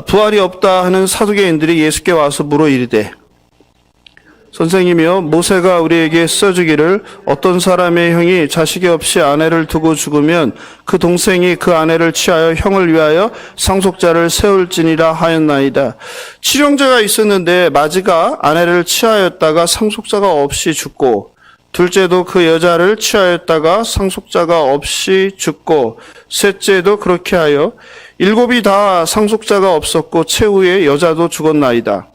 부활이 없다 하는 사두개인들이 예수께 와서 물어 이르되 선생님이여, 모세가 우리에게 써주기를 어떤 사람의 형이 자식이 없이 아내를 두고 죽으면 그 동생이 그 아내를 취하여 형을 위하여 상속자를 세울지니라 하였나이다. 칠형제가 있었는데 마지가 아내를 취하였다가 상속자가 없이 죽고, 둘째도 그 여자를 취하였다가 상속자가 없이 죽고, 셋째도 그렇게 하여 일곱이 다 상속자가 없었고 최후에 여자도 죽었나이다.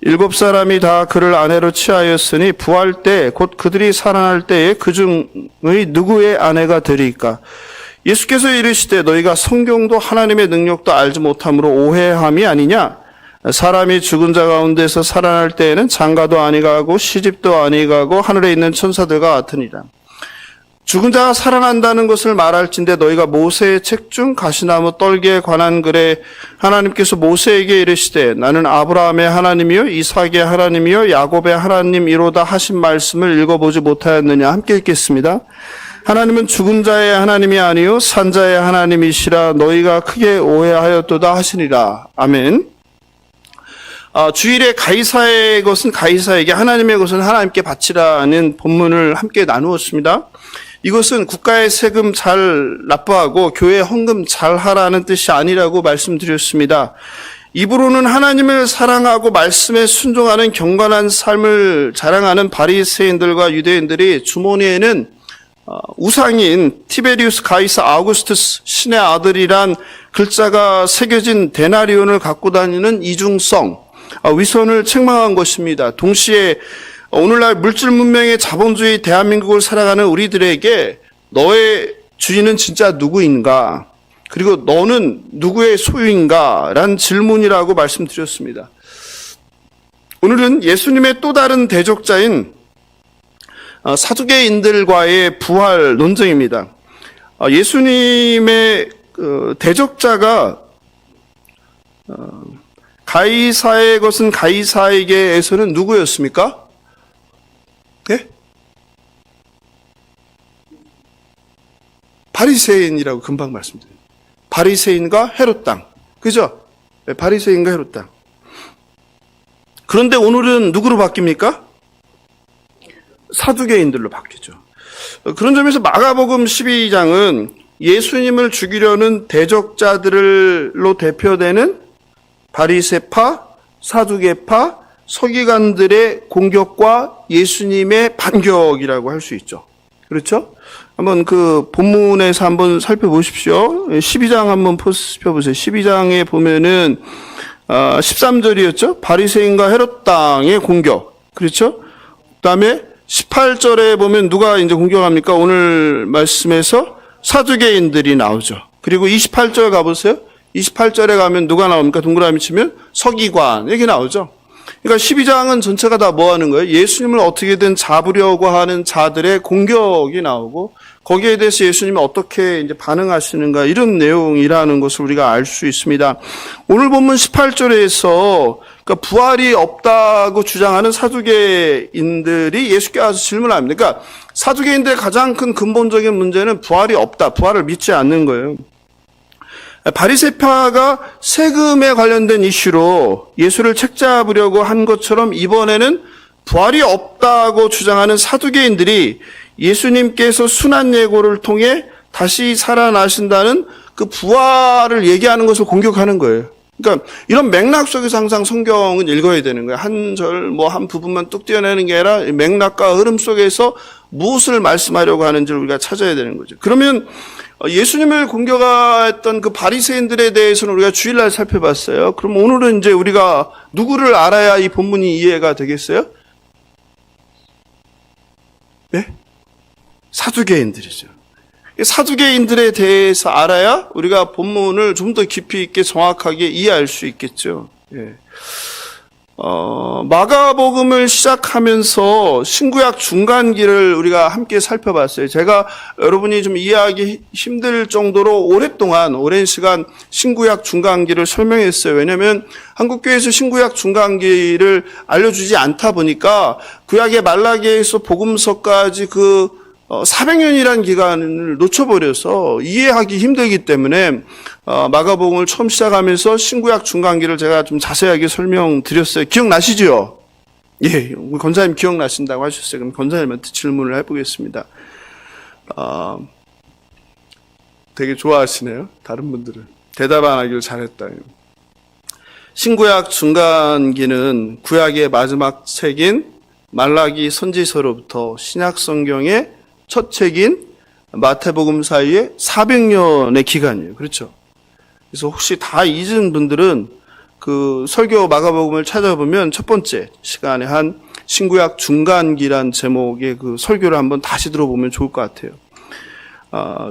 일곱 사람이 다 그를 아내로 취하였으니 부활 때 곧 그들이 살아날 때에 그 중의 누구의 아내가 되리까? 예수께서 이르시되 너희가 성경도 하나님의 능력도 알지 못함으로 오해함이 아니냐? 사람이 죽은 자 가운데서 살아날 때에는 장가도 아니가고 시집도 아니가고 하늘에 있는 천사들과 같으니라. 죽은 자가 살아난다는 것을 말할진대 너희가 모세의 책 중 가시나무 떨기에 관한 글에 하나님께서 모세에게 이르시되 나는 아브라함의 하나님이요 이삭의 하나님이요 야곱의 하나님이로다 하신 말씀을 읽어보지 못하였느냐. 함께 읽겠습니다. 하나님은 죽은 자의 하나님이 아니요 산 자의 하나님이시라 너희가 크게 오해하였도다 하시니라. 아멘. 주일에 가이사의 것은 가이사에게, 하나님의 것은 하나님께 바치라는 본문을 함께 나누었습니다. 이것은 국가의 세금 잘 납부하고 교회 헌금 잘 하라는 뜻이 아니라고 말씀드렸습니다. 입으로는 하나님을 사랑하고 말씀에 순종하는 경건한 삶을 자랑하는 바리새인들과 유대인들이 주머니에는 우상인 티베리우스 가이사 아우구스투스 신의 아들이란 글자가 새겨진 데나리온을 갖고 다니는 이중성, 위선을 책망한 것입니다. 동시에 오늘날 물질 문명의 자본주의 대한민국을 살아가는 우리들에게 너의 주인은 진짜 누구인가? 그리고 너는 누구의 소유인가? 라는 질문이라고 말씀드렸습니다. 오늘은 예수님의 또 다른 대적자인 사두개인들과의 부활 논쟁입니다. 예수님의 대적자가 가이사의 것은 가이사에게에서는 누구였습니까? 네? 바리새인이라고 금방 말씀드려요. 바리새인과 헤롯 땅. 그죠? 네, 바리새인과 헤롯 땅. 그런데 오늘은 누구로 바뀝니까? 사두개인들로 바뀌죠. 그런 점에서 마가복음 12장은 예수님을 죽이려는 대적자들로 대표되는 바리새파, 사두개파, 서기관들의 공격과 예수님의 반격이라고 할 수 있죠. 그렇죠? 한번 그 본문에서 한번 살펴보십시오. 12장 한번 살펴보세요. 12장에 보면은 13절이었죠. 바리새인과 헤롯 땅의 공격. 그렇죠? 그다음에 18절에 보면 누가 이제 공격합니까? 오늘 말씀에서 사두개인들이 나오죠. 그리고 28절 가보세요. 28절에 가면 누가 나옵니까? 동그라미 치면 서기관, 이게 나오죠. 그러니까 12장은 전체가 다 뭐 하는 거예요? 예수님을 어떻게든 잡으려고 하는 자들의 공격이 나오고, 거기에 대해서 예수님이 어떻게 이제 반응하시는가, 이런 내용이라는 것을 우리가 알 수 있습니다. 오늘 본문 18절에서 그러니까 부활이 없다고 주장하는 사두개인들이 예수께 와서 질문을 합니다. 그러니까 사두개인들의 가장 큰 근본적인 문제는 부활이 없다, 부활을 믿지 않는 거예요. 바리새파가 세금에 관련된 이슈로 예수를 책잡으려고 한 것처럼 이번에는 부활이 없다고 주장하는 사두개인들이 예수님께서 순환 예고를 통해 다시 살아나신다는 그 부활을 얘기하는 것을 공격하는 거예요. 그러니까 이런 맥락 속에서 항상 성경은 읽어야 되는 거예요. 한 절, 한 부분만 뚝 떼어내는 게 아니라 맥락과 흐름 속에서 무엇을 말씀하려고 하는지를 우리가 찾아야 되는 거죠. 그러면 예수님을 공격했던 그 바리새인들에 대해서는 우리가 주일날 살펴봤어요. 그럼 오늘은 이제 우리가 누구를 알아야 이 본문이 이해가 되겠어요? 네? 사두개인들이죠. 사두개인들에 대해서 알아야 우리가 본문을 좀 더 깊이 있게 정확하게 이해할 수 있겠죠. 예. 마가복음을 시작하면서 신구약 중간기를 우리가 함께 살펴봤어요. 제가 여러분이 좀 이해하기 힘들 정도로 오랜 시간 신구약 중간기를 설명했어요. 왜냐하면 한국교회에서 신구약 중간기를 알려주지 않다 보니까 구약의 말라기에서 복음서까지 그 400년이라는 기간을 놓쳐버려서 이해하기 힘들기 때문에 마가복음을 처음 시작하면서 신구약 중간기를 제가 좀 자세하게 설명드렸어요. 기억나시죠? 예, 우리 권사님 기억나신다고 하셨어요. 그럼 권사님한테 질문을 해보겠습니다. 되게 좋아하시네요. 다른 분들은. 대답 안 하길 잘했다. 신구약 중간기는 구약의 마지막 책인 말라기 선지서로부터 신약 성경의 첫 책인 마태복음 사이에 400년의 기간이에요. 그렇죠? 그래서 혹시 다 잊은 분들은 그 설교 마가복음을 찾아보면 첫 번째 시간에 한 신구약 중간기란 제목의 그 설교를 한번 다시 들어보면 좋을 것 같아요.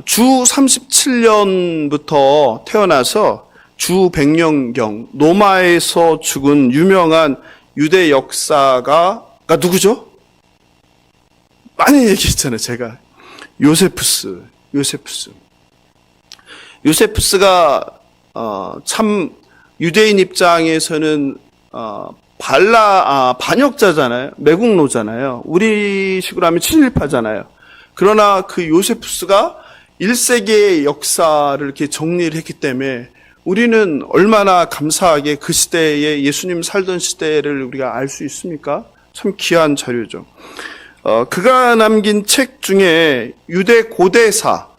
주 37년부터 태어나서 주 100년경 로마에서 죽은 유명한 유대 역사가 누구죠? 많이 얘기했잖아요, 제가. 요세푸스가 참 유대인 입장에서는 반역자잖아요. 매국노잖아요. 우리식으로 하면 친일파잖아요. 그러나 그 요세푸스가 1세기의 역사를 이렇게 정리를 했기 때문에 우리는 얼마나 감사하게 그 시대에 예수님 살던 시대를 우리가 알 수 있습니까? 참 귀한 자료죠. 그가 남긴 책 중에 유대 고대사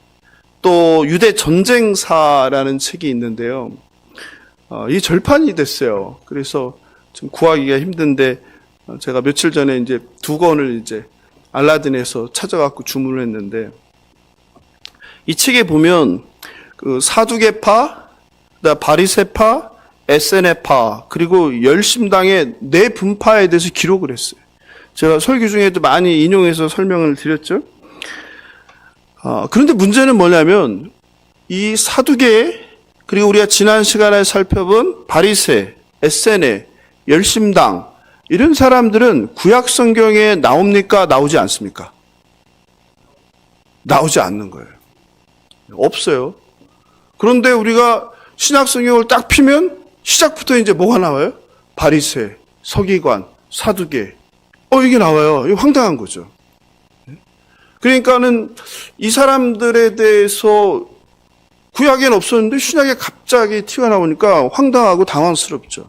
또 유대 전쟁사라는 책이 있는데요. 이 절판이 됐어요. 그래서 좀 구하기가 힘든데 제가 며칠 전에 이제 2권을 이제 알라딘에서 찾아갖고 주문을 했는데 이 책에 보면 그 사두개파, 바리새파, 에세네파 그리고 열심당의 4분파에 대해서 기록을 했어요. 제가 설교 중에도 많이 인용해서 설명을 드렸죠. 그런데 문제는 뭐냐면 이 사두개 그리고 우리가 지난 시간에 살펴본 바리새, 에세네, 열심당 이런 사람들은 구약 성경에 나옵니까? 나오지 않습니까? 나오지 않는 거예요. 없어요. 그런데 우리가 신약 성경을 딱 피면 시작부터 이제 뭐가 나와요? 바리새, 서기관, 사두개. 이게 나와요. 이거 황당한 거죠. 그러니까는 이 사람들에 대해서 구약에는 없었는데 신약에 갑자기 튀어나오니까 황당하고 당황스럽죠.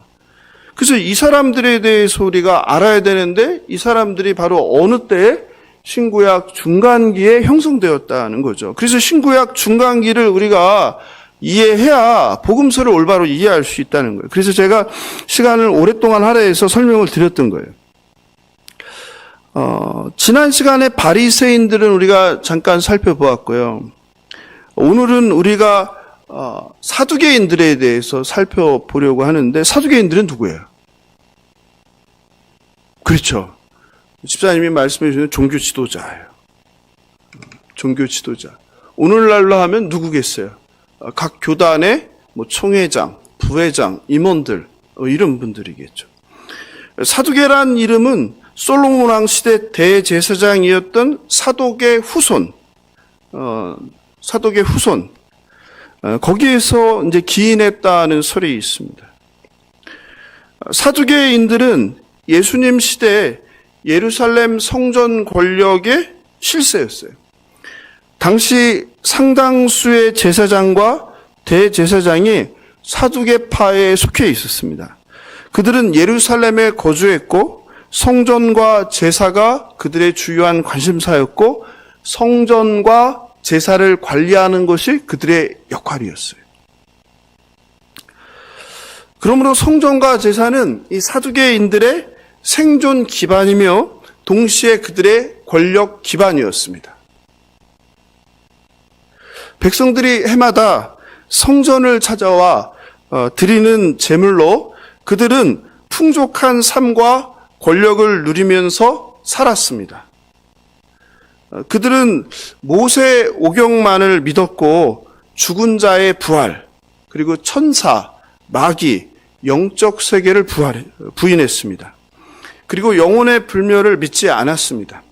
그래서 이 사람들에 대해서 우리가 알아야 되는데 이 사람들이 바로 어느 때에 신구약 중간기에 형성되었다는 거죠. 그래서 신구약 중간기를 우리가 이해해야 복음서를 올바로 이해할 수 있다는 거예요. 그래서 제가 시간을 오랫동안 할애해서 설명을 드렸던 거예요. 지난 시간에 바리새인들은 우리가 잠깐 살펴보았고요. 오늘은 우리가 사두개인들에 대해서 살펴보려고 하는데 사두개인들은 누구예요? 그렇죠. 집사님이 말씀해 주신 종교 지도자예요. 종교 지도자. 오늘날로 하면 누구겠어요? 각 교단의 총회장, 부회장, 임원들 이런 분들이겠죠. 사두개란 이름은 솔로몬 왕 시대 대제사장이었던 사독의 후손, 거기에서 이제 기인했다는 설이 있습니다. 사두개인들은 예수님 시대에 예루살렘 성전 권력의 실세였어요. 당시 상당수의 제사장과 대제사장이 사두개파에 속해 있었습니다. 그들은 예루살렘에 거주했고 성전과 제사가 그들의 주요한 관심사였고 성전과 제사를 관리하는 것이 그들의 역할이었어요. 그러므로 성전과 제사는 이 사두개인들의 생존 기반이며 동시에 그들의 권력 기반이었습니다. 백성들이 해마다 성전을 찾아와 드리는 제물로 그들은 풍족한 삶과 권력을 누리면서 살았습니다. 그들은 모세 오경만을 믿었고 죽은 자의 부활, 그리고 천사, 마귀, 영적 세계를 부인했습니다. 그리고 영혼의 불멸을 믿지 않았습니다.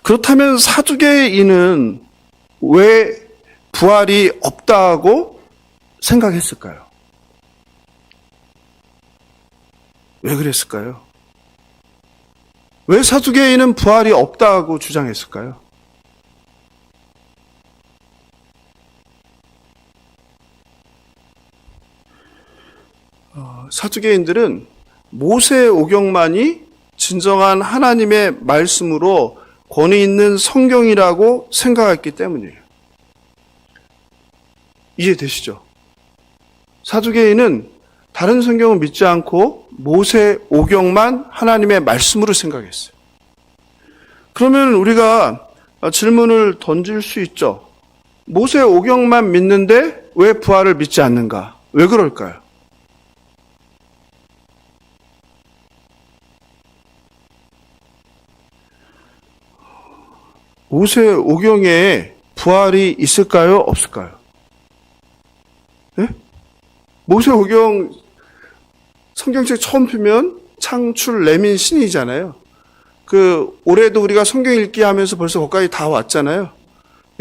그렇다면 사두개인은 왜 부활이 없다고 생각했을까요? 왜 그랬을까요? 왜 사두개인은 부활이 없다고 주장했을까요? 사두개인들은 모세 오경만이 진정한 하나님의 말씀으로 권위 있는 성경이라고 생각했기 때문이에요. 이해되시죠? 사두개인은 다른 성경을 믿지 않고 모세 오경만 하나님의 말씀으로 생각했어요. 그러면 우리가 질문을 던질 수 있죠. 모세 오경만 믿는데 왜 부활을 믿지 않는가? 왜 그럴까요? 모세 오경에 부활이 있을까요? 없을까요? 네? 모세 오경 성경책 처음 펴면 창출 레민 신이잖아요. 올해도 우리가 성경 읽기 하면서 벌써 거기까지 다 왔잖아요.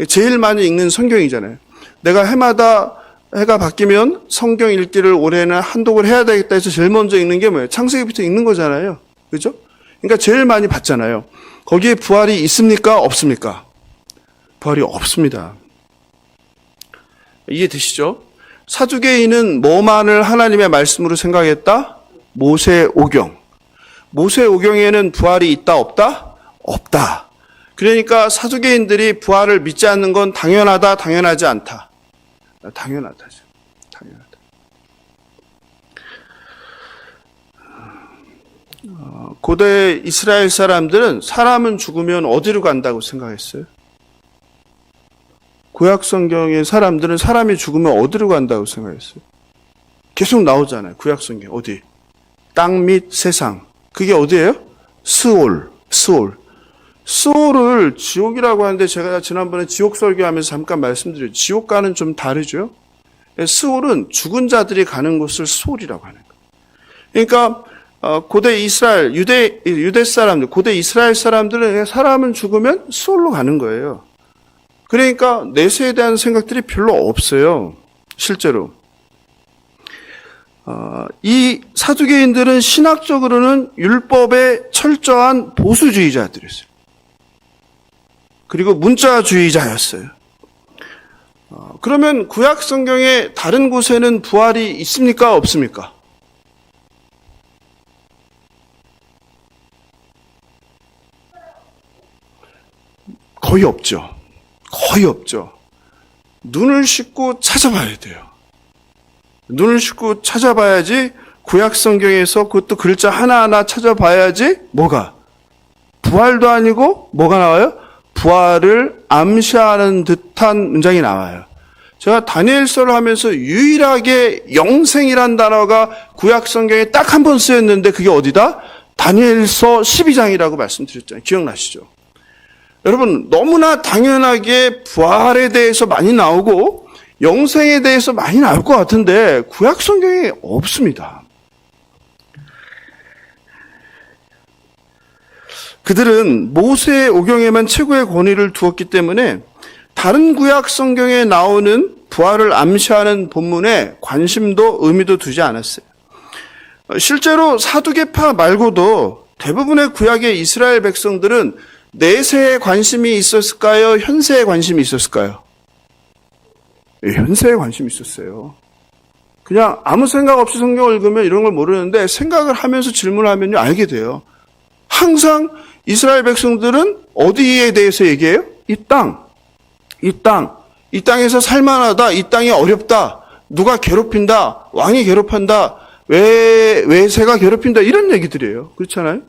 제일 많이 읽는 성경이잖아요. 내가 해마다 해가 바뀌면 성경 읽기를 올해는 한 독을 해야 되겠다 해서 제일 먼저 읽는 게 뭐예요? 창세기부터 읽는 거잖아요. 그죠? 그러니까 제일 많이 봤잖아요. 거기에 부활이 있습니까? 없습니까? 부활이 없습니다. 이해되시죠? 사두개인은 뭐만을 하나님의 말씀으로 생각했다? 모세 오경. 모세 오경에는 부활이 있다 없다? 없다. 그러니까 사두개인들이 부활을 믿지 않는 건 당연하다, 당연하지 않다. 당연하다죠. 당연하다. 고대 이스라엘 사람들은 사람은 죽으면 어디로 간다고 생각했어요? 구약 성경의 사람들은 사람이 죽으면 어디로 간다고 생각했어요? 계속 나오잖아요. 구약 성경 어디? 땅 및 세상. 그게 어디예요? 스올. 스올을 지옥이라고 하는데 제가 지난번에 지옥 설교하면서 잠깐 말씀드렸죠. 지옥과는 좀 다르죠. 스올은 죽은 자들이 가는 곳을 스올이라고 하는 거예요. 그러니까 고대 이스라엘 유대 사람들, 고대 이스라엘 사람들은 사람은 죽으면 스올로 가는 거예요. 그러니까 내세에 대한 생각들이 별로 없어요. 실제로. 이 사두개인들은 신학적으로는 율법의 철저한 보수주의자들이었어요. 그리고 문자주의자였어요. 그러면 구약 성경의 다른 곳에는 부활이 있습니까? 없습니까? 거의 없죠. 거의 없죠. 눈을 씻고 찾아봐야 돼요. 눈을 씻고 찾아봐야지 구약 성경에서 그것도 글자 하나하나 찾아봐야지 뭐가? 부활도 아니고 뭐가 나와요? 부활을 암시하는 듯한 문장이 나와요. 제가 다니엘서를 하면서 유일하게 영생이란 단어가 구약 성경에 딱 한 번 쓰였는데 그게 어디다? 다니엘서 12장이라고 말씀드렸잖아요. 기억나시죠? 여러분 너무나 당연하게 부활에 대해서 많이 나오고 영생에 대해서 많이 나올 것 같은데 구약 성경에 없습니다. 그들은 모세 오경에만 최고의 권위를 두었기 때문에 다른 구약 성경에 나오는 부활을 암시하는 본문에 관심도 의미도 두지 않았어요. 실제로 사두개파 말고도 대부분의 구약의 이스라엘 백성들은 내세에 관심이 있었을까요? 현세에 관심이 있었을까요? 현세에 관심이 있었어요. 그냥 아무 생각 없이 성경을 읽으면 이런 걸 모르는데 생각을 하면서 질문하면요 알게 돼요. 항상 이스라엘 백성들은 어디에 대해서 얘기해요? 이 땅에서 살만하다. 이 땅이 어렵다. 누가 괴롭힌다. 왕이 괴롭힌다. 외세가 괴롭힌다. 이런 얘기들이에요. 그렇잖아요?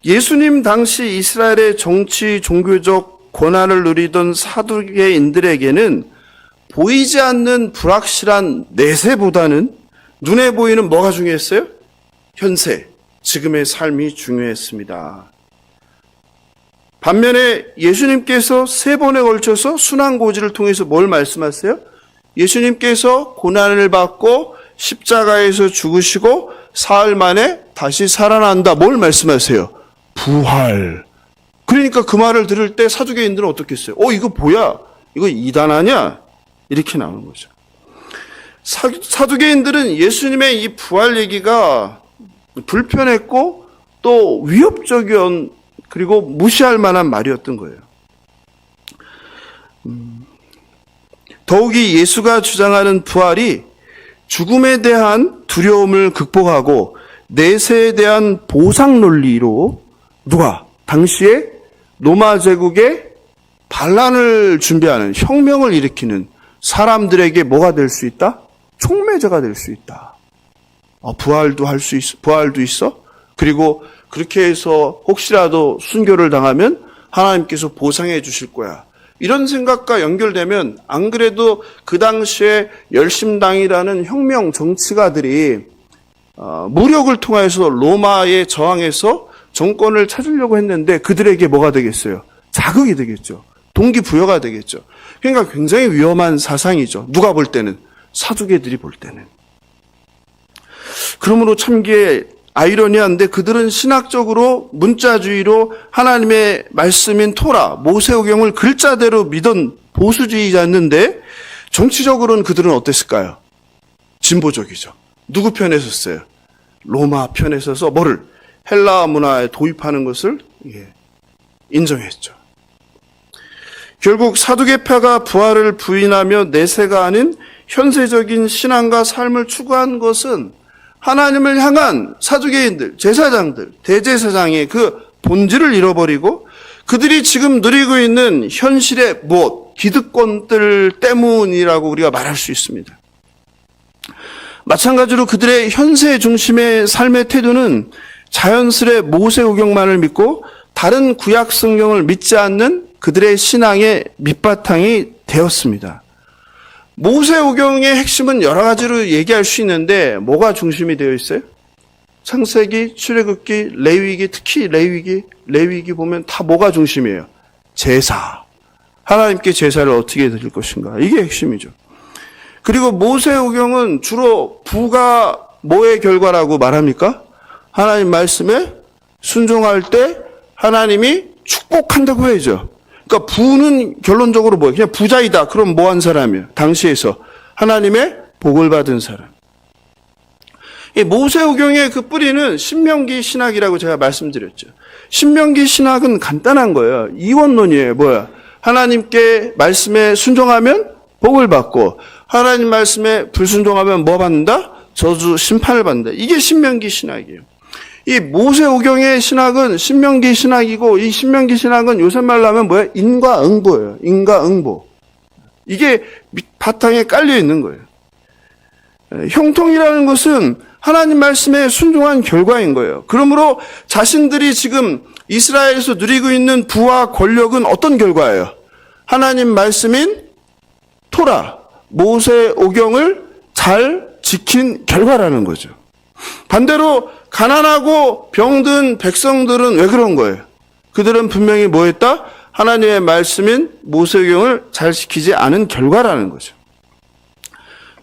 예수님 당시 이스라엘의 정치, 종교적 권한을 누리던 사두개인들에게는 보이지 않는 불확실한 내세보다는 눈에 보이는 뭐가 중요했어요? 현세, 지금의 삶이 중요했습니다. 반면에 예수님께서 3번에 걸쳐서 순환고지를 통해서 뭘 말씀하세요? 예수님께서 고난을 받고 십자가에서 죽으시고 사흘 만에 다시 살아난다. 뭘 말씀하세요? 부활. 그러니까 그 말을 들을 때 사두개인들은 어떻게 했어요? 이거 뭐야? 이거 이단 아니야? 이렇게 나오는 거죠. 사두개인들은 예수님의 이 부활 얘기가 불편했고 또 위협적이었 그리고 무시할 만한 말이었던 거예요. 더욱이 예수가 주장하는 부활이 죽음에 대한 두려움을 극복하고 내세에 대한 보상 논리로 누가? 당시에 로마 제국의 반란을 준비하는 혁명을 일으키는 사람들에게 뭐가 될 수 있다? 촉매제가 될 수 있다. 부활도 할 수 있어? 부활도 있어? 그리고 그렇게 해서 혹시라도 순교를 당하면 하나님께서 보상해 주실 거야. 이런 생각과 연결되면 안 그래도 그 당시에 열심당이라는 혁명 정치가들이 무력을 통해서 로마에 저항해서 정권을 찾으려고 했는데 그들에게 뭐가 되겠어요? 자극이 되겠죠. 동기부여가 되겠죠. 그러니까 굉장히 위험한 사상이죠. 누가 볼 때는. 사두개들이 볼 때는. 그러므로 참 이게 아이러니한데 그들은 신학적으로 문자주의로 하나님의 말씀인 토라, 모세오경을 글자대로 믿은 보수주의자였는데 정치적으로는 그들은 어땠을까요? 진보적이죠. 누구 편에 섰어요? 로마 편에 서서 뭐를? 헬라 문화에 도입하는 것을 인정했죠. 결국 사두개파가 부활을 부인하며 내세가 아닌 현세적인 신앙과 삶을 추구한 것은 하나님을 향한 사두개인들, 제사장들, 대제사장의 그 본질을 잃어버리고 그들이 지금 누리고 있는 현실의 기득권들 때문이라고 우리가 말할 수 있습니다. 마찬가지로 그들의 현세 중심의 삶의 태도는 자연스레 모세오경만을 믿고 다른 구약 성경을 믿지 않는 그들의 신앙의 밑바탕이 되었습니다. 모세오경의 핵심은 여러 가지로 얘기할 수 있는데 뭐가 중심이 되어 있어요? 창세기, 출애굽기, 레위기, 특히 레위기 보면 다 뭐가 중심이에요? 제사. 하나님께 제사를 어떻게 드릴 것인가. 이게 핵심이죠. 그리고 모세오경은 주로 부가 뭐의 결과라고 말합니까? 하나님 말씀에 순종할 때 하나님이 축복한다고 해야죠. 그러니까 부는 결론적으로 뭐예요? 그냥 부자이다. 그럼 뭐 한 사람이에요? 당시에서 하나님의 복을 받은 사람. 이 모세오경의 그 뿌리는 신명기 신학이라고 제가 말씀드렸죠. 신명기 신학은 간단한 거예요. 이원론이에요. 뭐야? 하나님께 말씀에 순종하면 복을 받고 하나님 말씀에 불순종하면 뭐 받는다? 저주 심판을 받는다. 이게 신명기 신학이에요. 이 모세오경의 신학은 신명기 신학이고 이 신명기 신학은 요새 말로 하면 뭐예요? 인과응보예요. 인과응보. 이게 바탕에 깔려 있는 거예요. 형통이라는 것은 하나님 말씀에 순종한 결과인 거예요. 그러므로 자신들이 지금 이스라엘에서 누리고 있는 부와 권력은 어떤 결과예요? 하나님 말씀인 토라, 모세오경을 잘 지킨 결과라는 거죠. 반대로 가난하고 병든 백성들은 왜 그런 거예요? 그들은 분명히 뭐 했다? 하나님의 말씀인 모세오경을 잘 지키지 않은 결과라는 거죠.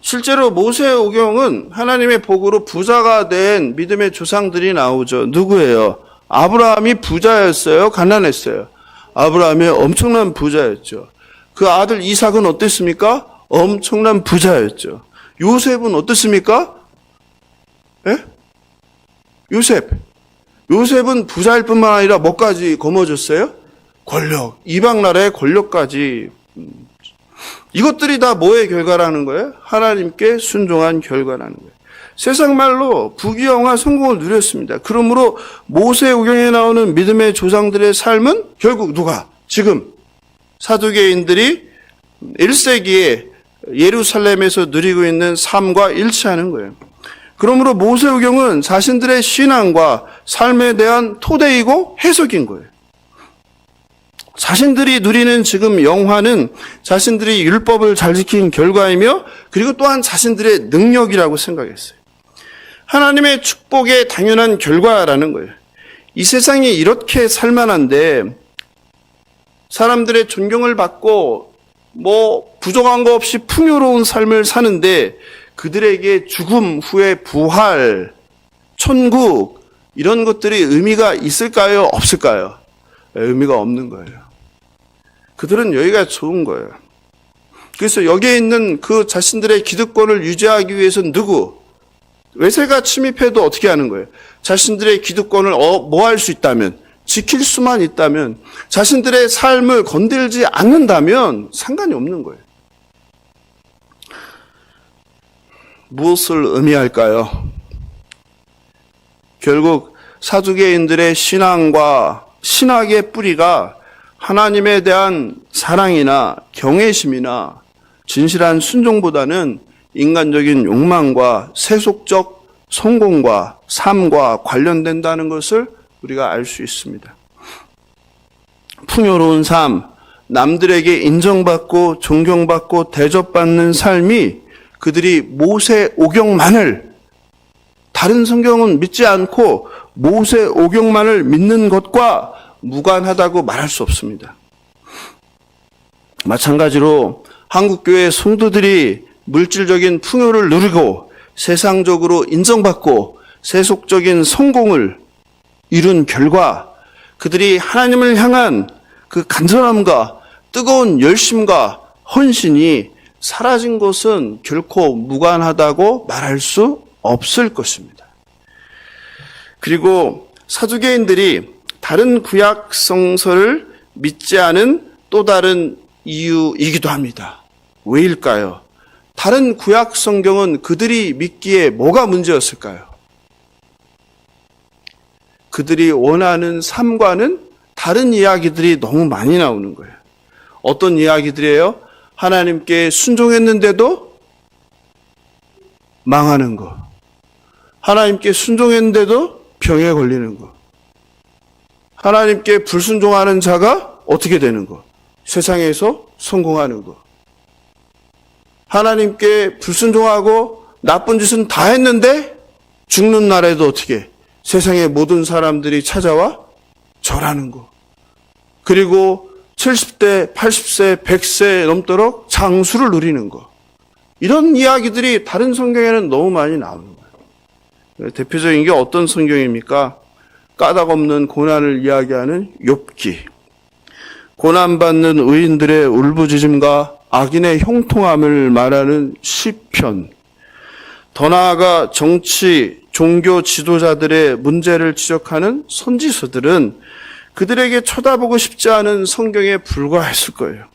실제로 모세오경은 하나님의 복으로 부자가 된 믿음의 조상들이 나오죠. 누구예요? 아브라함이 부자였어요? 가난했어요? 아브라함이 엄청난 부자였죠. 그 아들 이삭은 어땠습니까? 엄청난 부자였죠. 요셉은 어떻습니까? 예? 요셉은 부자일 뿐만 아니라 뭐까지 거머쥐었어요? 권력. 이방 나라의 권력까지. 이것들이 다 뭐의 결과라는 거예요? 하나님께 순종한 결과라는 거예요. 세상 말로 부귀영화 성공을 누렸습니다. 그러므로 모세오경에 나오는 믿음의 조상들의 삶은 결국 누가? 지금 사두개인들이 1세기에 예루살렘에서 누리고 있는 삶과 일치하는 거예요. 그러므로 모세오경은 자신들의 신앙과 삶에 대한 토대이고 해석인 거예요. 자신들이 누리는 지금 영화는 자신들이 율법을 잘 지킨 결과이며 그리고 또한 자신들의 능력이라고 생각했어요. 하나님의 축복의 당연한 결과라는 거예요. 이 세상이 이렇게 살만한데 사람들의 존경을 받고 부족한 거 없이 풍요로운 삶을 사는데 그들에게 죽음 후에 부활, 천국 이런 것들이 의미가 있을까요? 없을까요? 의미가 없는 거예요. 그들은 여기가 좋은 거예요. 그래서 여기에 있는 그 자신들의 기득권을 유지하기 위해서는 누구? 외세가 침입해도 어떻게 하는 거예요? 자신들의 기득권을 뭐 할 수 있다면, 지킬 수만 있다면, 자신들의 삶을 건들지 않는다면 상관이 없는 거예요. 무엇을 의미할까요? 결국 사두개인들의 신학의 뿌리가 하나님에 대한 사랑이나 경외심이나 진실한 순종보다는 인간적인 욕망과 세속적 성공과 삶과 관련된다는 것을 우리가 알 수 있습니다. 풍요로운 삶, 남들에게 인정받고 존경받고 대접받는 삶이 그들이 모세 오경만을, 다른 성경은 믿지 않고 모세 오경만을 믿는 것과 무관하다고 말할 수 없습니다. 마찬가지로 한국교회 성도들이 물질적인 풍요를 누리고 세상적으로 인정받고 세속적인 성공을 이룬 결과 그들이 하나님을 향한 그 간절함과 뜨거운 열심과 헌신이 사라진 것은 결코 무관하다고 말할 수 없을 것입니다. 그리고 사두개인들이 다른 구약 성서를 믿지 않은 또 다른 이유이기도 합니다. 왜일까요? 다른 구약 성경은 그들이 믿기에 뭐가 문제였을까요? 그들이 원하는 삶과는 다른 이야기들이 너무 많이 나오는 거예요. 어떤 이야기들이에요? 하나님께 순종했는데도 망하는 거. 하나님께 순종했는데도 병에 걸리는 거. 하나님께 불순종하는 자가 어떻게 되는 거? 세상에서 성공하는 거. 하나님께 불순종하고 나쁜 짓은 다 했는데 죽는 날에도 어떻게? 세상의 모든 사람들이 찾아와 절하는 거. 그리고 70대, 80세, 100세 넘도록 장수를 누리는 거. 이런 이야기들이 다른 성경에는 너무 많이 나오는 거예요. 대표적인 게 어떤 성경입니까? 까닭 없는 고난을 이야기하는 욥기. 고난받는 의인들의 울부짖음과 악인의 형통함을 말하는 시편. 더 나아가 정치, 종교 지도자들의 문제를 지적하는 선지서들은 그들에게 쳐다보고 싶지 않은 성경에 불과했을 거예요.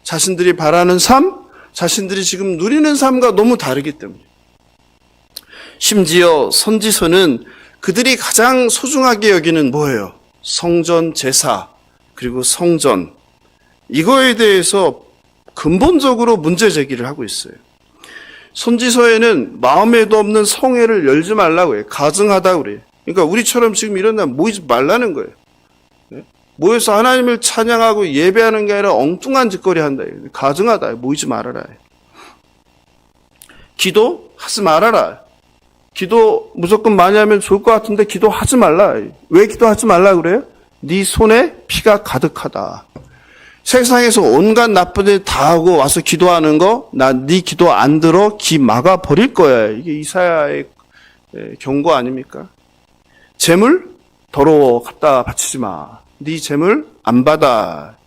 자신들이 바라는 삶, 자신들이 지금 누리는 삶과 너무 다르기 때문에. 심지어 선지서는 그들이 가장 소중하게 여기는 뭐예요? 성전 제사, 그리고 성전. 이거에 대해서 근본적으로 문제 제기를 하고 있어요. 선지서에는 마음에도 없는 성회를 열지 말라고 해요. 가증하다고 그래요. 그러니까 우리처럼 지금 이런 날 모이지 말라는 거예요. 모여서 하나님을 찬양하고 예배하는 게 아니라 엉뚱한 짓거리 한다. 가증하다. 모이지 말아라. 기도하지 말아라. 기도 무조건 많이 하면 좋을 것 같은데 기도하지 말라. 왜 기도하지 말라 그래요? 네 손에 피가 가득하다. 세상에서 온갖 나쁜 일 다 하고 와서 기도하는 거, 나 네 기도 안 들어 기 막아 버릴 거야. 이게 이사야의 경고 아닙니까? 재물 더러워 갖다 바치지 마. 네 재물 안 받아.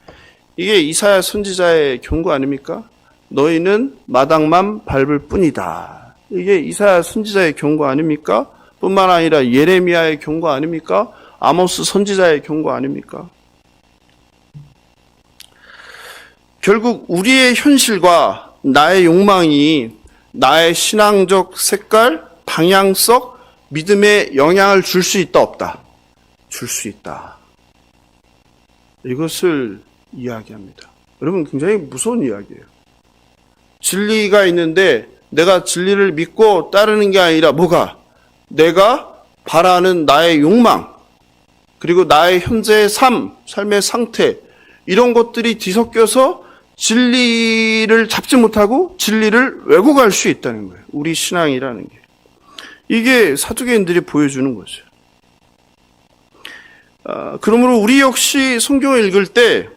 이게 이사야 선지자의 경고 아닙니까? 너희는 마당만 밟을 뿐이다. 이게 이사야 선지자의 경고 아닙니까? 뿐만 아니라 예레미야의 경고 아닙니까? 아모스 선지자의 경고 아닙니까? 결국 우리의 현실과 나의 욕망이 나의 신앙적 색깔, 방향성, 믿음에 영향을 줄 수 있다, 없다? 줄 수 있다. 이것을 이야기합니다. 여러분 굉장히 무서운 이야기예요. 진리가 있는데 내가 진리를 믿고 따르는 게 아니라 뭐가? 내가 바라는 나의 욕망, 그리고 나의 현재의 삶의 상태, 이런 것들이 뒤섞여서 진리를 잡지 못하고 진리를 왜곡할 수 있다는 거예요. 우리 신앙이라는 게. 이게 사두개인들이 보여주는 거죠. 그러므로 우리 역시 성경을 읽을 때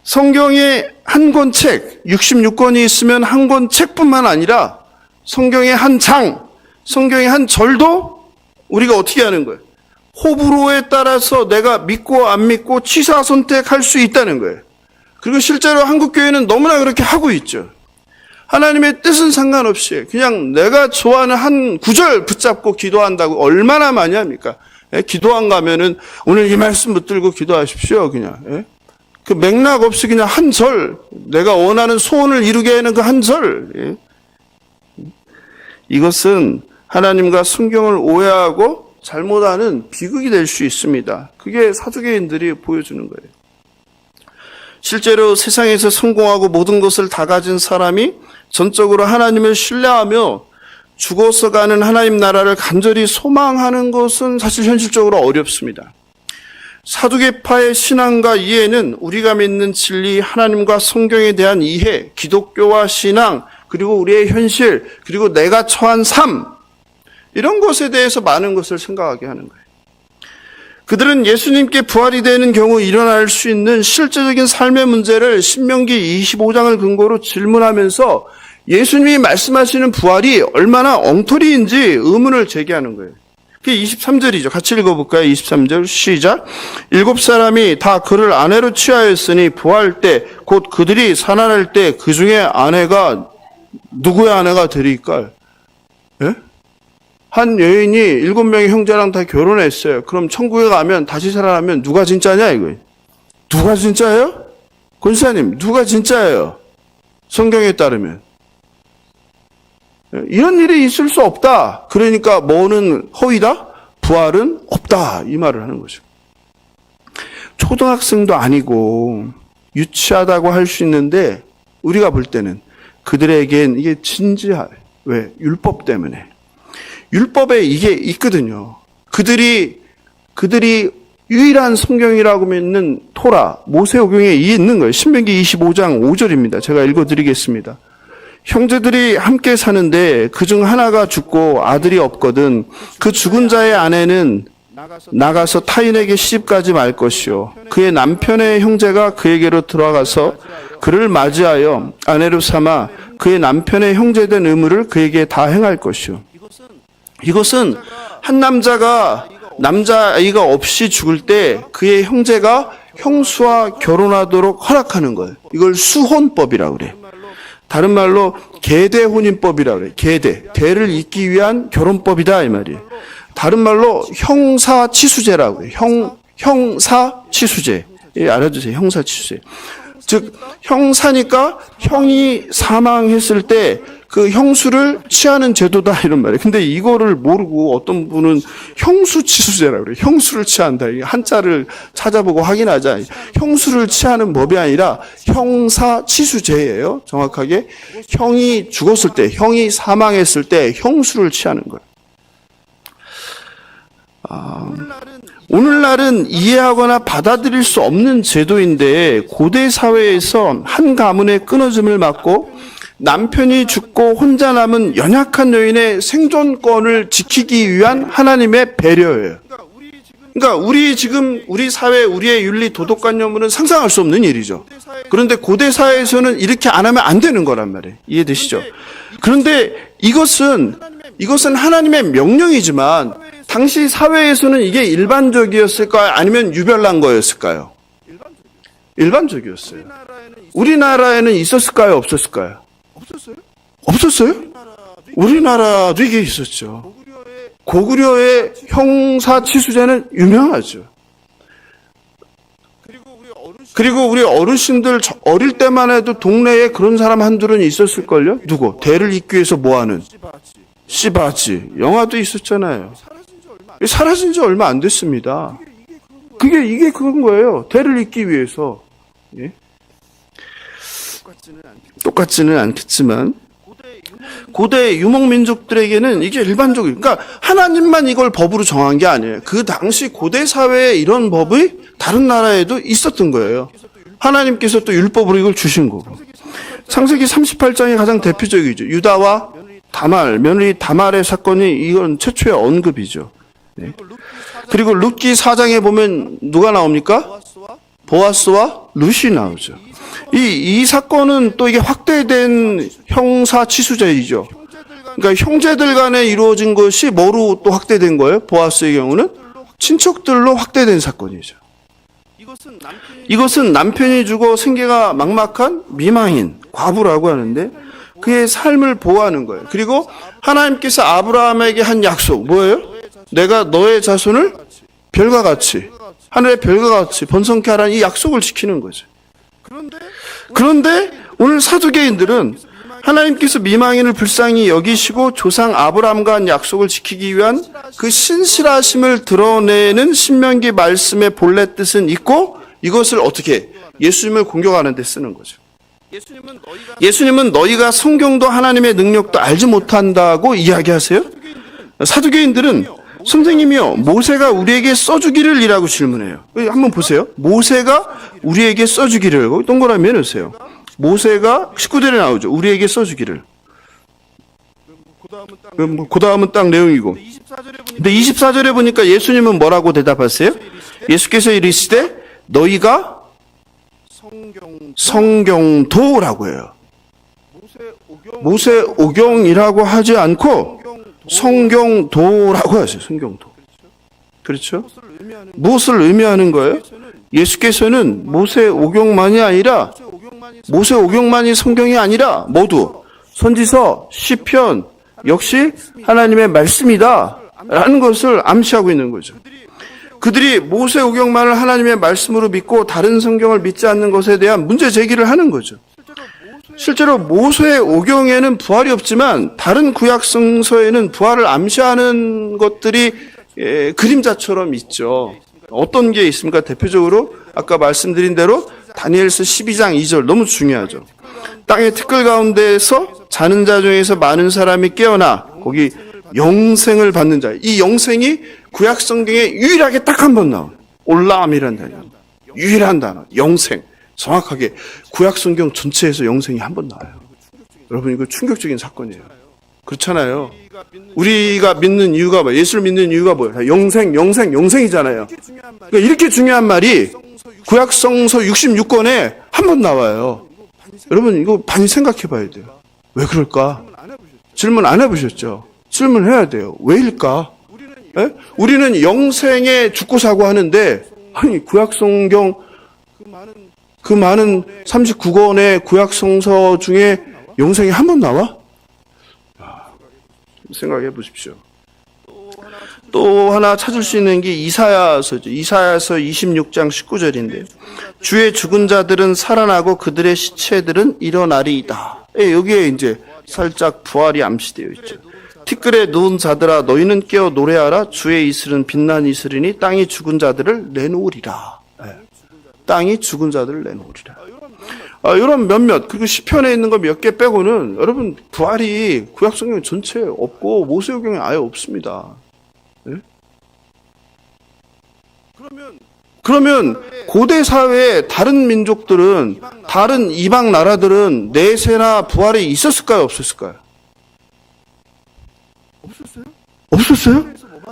성경의 한 권 책, 66권이 있으면 한 권 책뿐만 아니라 성경의 한 장, 성경의 한 절도 우리가 어떻게 하는 거예요? 호불호에 따라서 내가 믿고 안 믿고 취사 선택할 수 있다는 거예요. 그리고 실제로 한국교회는 너무나 그렇게 하고 있죠. 하나님의 뜻은 상관없이 그냥 내가 좋아하는 한 구절 붙잡고 기도한다고 얼마나 많이 합니까? 예? 기도 안 가면은 오늘 이 말씀 붙들고 기도하십시오. 그냥. 예? 그 맥락 없이 그냥 한 절, 내가 원하는 소원을 이루게 하는 그 한 절. 예? 이것은 하나님과 성경을 오해하고 잘못하는 비극이 될 수 있습니다. 그게 사두개인들이 보여주는 거예요. 실제로 세상에서 성공하고 모든 것을 다 가진 사람이 전적으로 하나님을 신뢰하며 죽어서 가는 하나님 나라를 간절히 소망하는 것은 사실 현실적으로 어렵습니다. 사두개파의 신앙과 이해는 우리가 믿는 진리, 하나님과 성경에 대한 이해, 기독교와 신앙, 그리고 우리의 현실, 그리고 내가 처한 삶, 이런 것에 대해서 많은 것을 생각하게 하는 거예요. 그들은 예수님께 부활이 되는 경우 일어날 수 있는 실제적인 삶의 문제를 신명기 25장을 근거로 질문하면서 예수님이 말씀하시는 부활이 얼마나 엉터리인지 의문을 제기하는 거예요. 그게 23절이죠. 같이 읽어볼까요? 23절 시작. 7사람이 다 그를 아내로 취하였으니 부활 때 곧 그들이 살아날 때 그 중에 아내가 누구의 아내가 되리까? 예? 한 여인이 7명의 형제랑 다 결혼했어요. 그럼 천국에 가면 다시 살아나면 누가 진짜냐 이거예요. 누가 진짜예요? 권사님, 누가 진짜예요? 성경에 따르면. 이런 일이 있을 수 없다. 그러니까 뭐는 허위다? 부활은 없다. 이 말을 하는 거죠. 초등학생도 아니고 유치하다고 할 수 있는데 우리가 볼 때는 그들에겐 이게 진지해. 왜? 율법 때문에. 율법에 이게 있거든요. 그들이 유일한 성경이라고 믿는 토라, 모세오경에 있는 거예요. 신명기 25장 5절입니다. 제가 읽어드리겠습니다. 형제들이 함께 사는데 그중 하나가 죽고 아들이 없거든 그 죽은 자의 아내는 나가서 타인에게 시집가지 말 것이요 그의 남편의 형제가 그에게로 들어가서 그를 맞이하여 아내로 삼아 그의 남편의 형제된 의무를 그에게 다 행할 것이요. 이것은 한 남자아이가 없이 죽을 때 그의 형제가 형수와 결혼하도록 허락하는 거예요. 이걸 수혼법이라고 그래요. 다른 말로 계대혼인법이라고 그래요. 대를 잇기 위한 결혼법이다 이 말이에요. 다른 말로 형사치수제라고 해요. 형사치수제. 예, 알아주세요. 형사치수제. 즉 형사니까 형이 사망했을 때 그 형수를 취하는 제도다 이런 말이에요. 근데 이거를 모르고 어떤 분은 형수치수제라고 그래요. 형수를 취한다. 한자를 찾아보고 확인하자. 형수를 취하는 법이 아니라 형사치수제예요. 정확하게 형이 죽었을 때, 형이 사망했을 때 형수를 취하는 거예요. 오늘날은 이해하거나 받아들일 수 없는 제도인데 고대 사회에서 한 가문의 끊어짐을 막고 남편이 죽고 혼자 남은 연약한 여인의 생존권을 지키기 위한 하나님의 배려예요. 그러니까 우리 사회, 우리의 윤리 도덕관념으로는 상상할 수 없는 일이죠. 그런데 고대 사회에서는 이렇게 안 하면 안 되는 거란 말이에요. 이해되시죠? 그런데 이것은 하나님의 명령이지만 당시 사회에서는 이게 일반적이었을까요? 아니면 유별난 거였을까요? 일반적이었어요. 우리나라에는 있었을까요? 없었을까요? 없었어요? 우리나라도 이게 있었죠. 고구려의 형사치수제는 유명하죠. 그리고 우리 어르신들 어릴 때만 해도 동네에 그런 사람 한둘은 있었을걸요? 누구? 대를 잇기 위해서 뭐하는? 씨바지. 영화도 있었잖아요. 사라진 지 얼마 안 됐습니다. 이게 그런 거예요. 대를 잇기 위해서. 예? 똑같지는 않겠지만 고대 유목민족들에게는 이게 일반적이에요. 그러니까 하나님만 이걸 법으로 정한 게 아니에요. 그 당시 고대 사회에 이런 법이 다른 나라에도 있었던 거예요. 하나님께서 또 율법으로 이걸 주신 거고. 창세기 38장이 가장 대표적이죠. 유다와 다말, 며느리 다말의 사건이 이건 최초의 언급이죠. 네. 그리고 룻기 4장에 보면 누가 나옵니까? 보아스와 룻이 나오죠. 이 사건은 또 이게 확대된 형사치수제이죠. 그러니까 형제들 간에 이루어진 것이 뭐로 또 확대된 거예요? 보아스의 경우는 친척들로 확대된 사건이죠. 이것은 남편이 죽어 생계가 막막한 미망인, 과부라고 하는데 그의 삶을 보호하는 거예요. 그리고 하나님께서 아브라함에게 한 약속 뭐예요? 내가 너의 자손을 별과 같이 하늘의 별과 같이 번성케 하라는 이 약속을 지키는 거죠. 그런데 오늘 사두개인들은 하나님께서 미망인을 불쌍히 여기시고 조상 아브라함과 한 약속을 지키기 위한 그 신실하심을 드러내는 신명기 말씀의 본래 뜻은 있고 이것을 어떻게 예수님을 공격하는 데 쓰는 거죠. 예수님은 너희가 성경도 하나님의 능력도 알지 못한다고 이야기하세요? 사두개인들은 선생님이요, 모세가 우리에게 써주기를 이라고 질문해요. 한번 보세요. 모세가 우리에게 써주기를, 동그라미 해놓으세요. 모세가 19절에 나오죠. 우리에게 써주기를. 그 다음은 딱 내용이고. 근데 24절에 보니까 예수님은 뭐라고 대답하세요? 예수께서 이르시되 너희가 성경도라고 해요. 모세 오경이라고 하지 않고 성경도라고 하세요. 성경도. 그렇죠? 무엇을 의미하는 거예요? 예수께서는 모세 오경만이 아니라 모세 오경만이 성경이 아니라 모두 선지서, 시편 역시 하나님의 말씀이다 라는 것을 암시하고 있는 거죠. 그들이 모세 오경만을 하나님의 말씀으로 믿고 다른 성경을 믿지 않는 것에 대한 문제 제기를 하는 거죠. 실제로 모세 오경에는 부활이 없지만 다른 구약 성서에는 부활을 암시하는 것들이 그림자처럼 있죠. 어떤 게 있습니까? 대표적으로 아까 말씀드린 대로 다니엘서 12장 2절 너무 중요하죠. 땅의 티끌 가운데에서 자는 자 중에서 많은 사람이 깨어나 거기 영생을 받는 자. 이 영생이 구약 성경에 유일하게 딱 한 번 나와요. 올라함이라는 단어. 유일한 단어. 영생. 정확하게 구약 성경 전체에서 영생이 한 번 나와요. 여러분 이거 충격적인 사건이에요. 그렇잖아요. 우리가 믿는 이유가 뭐예요? 예수를 믿는 이유가 뭐예요? 영생이잖아요. 그러니까 이렇게 중요한 말이 구약 성서 66권에 한 번 나와요. 여러분 이거 많이 생각해 봐야 돼요. 왜 그럴까? 질문 안 해보셨죠? 질문해야 돼요. 왜일까? 에? 우리는 영생에 죽고 사고 하는데 아니 구약 성경 그 많은 39권의 구약 성서 중에 영생이 한 번 나와? 생각해 보십시오. 또 하나 찾을 수 있는 게 이사야서죠. 이사야서 26장 19절인데 주의 죽은 자들은 살아나고 그들의 시체들은 일어나리이다. 여기에 이제 살짝 부활이 암시되어 있죠. 티끌에 누운 자들아 너희는 깨어 노래하라. 주의 이슬은 빛난 이슬이니 땅이 죽은 자들을 내놓으리라. 땅이 죽은 자들을 내놓으리라. 이런 몇몇 그리고 시편에 있는 거 몇 개 빼고는 여러분 부활이 구약 성경 전체에 없고 모세오경에 아예 없습니다. 네? 그러면 고대 사회의 다른 민족들은 다른 이방 나라들은 내세나 부활이 있었을까요? 없었을까요? 없었어요?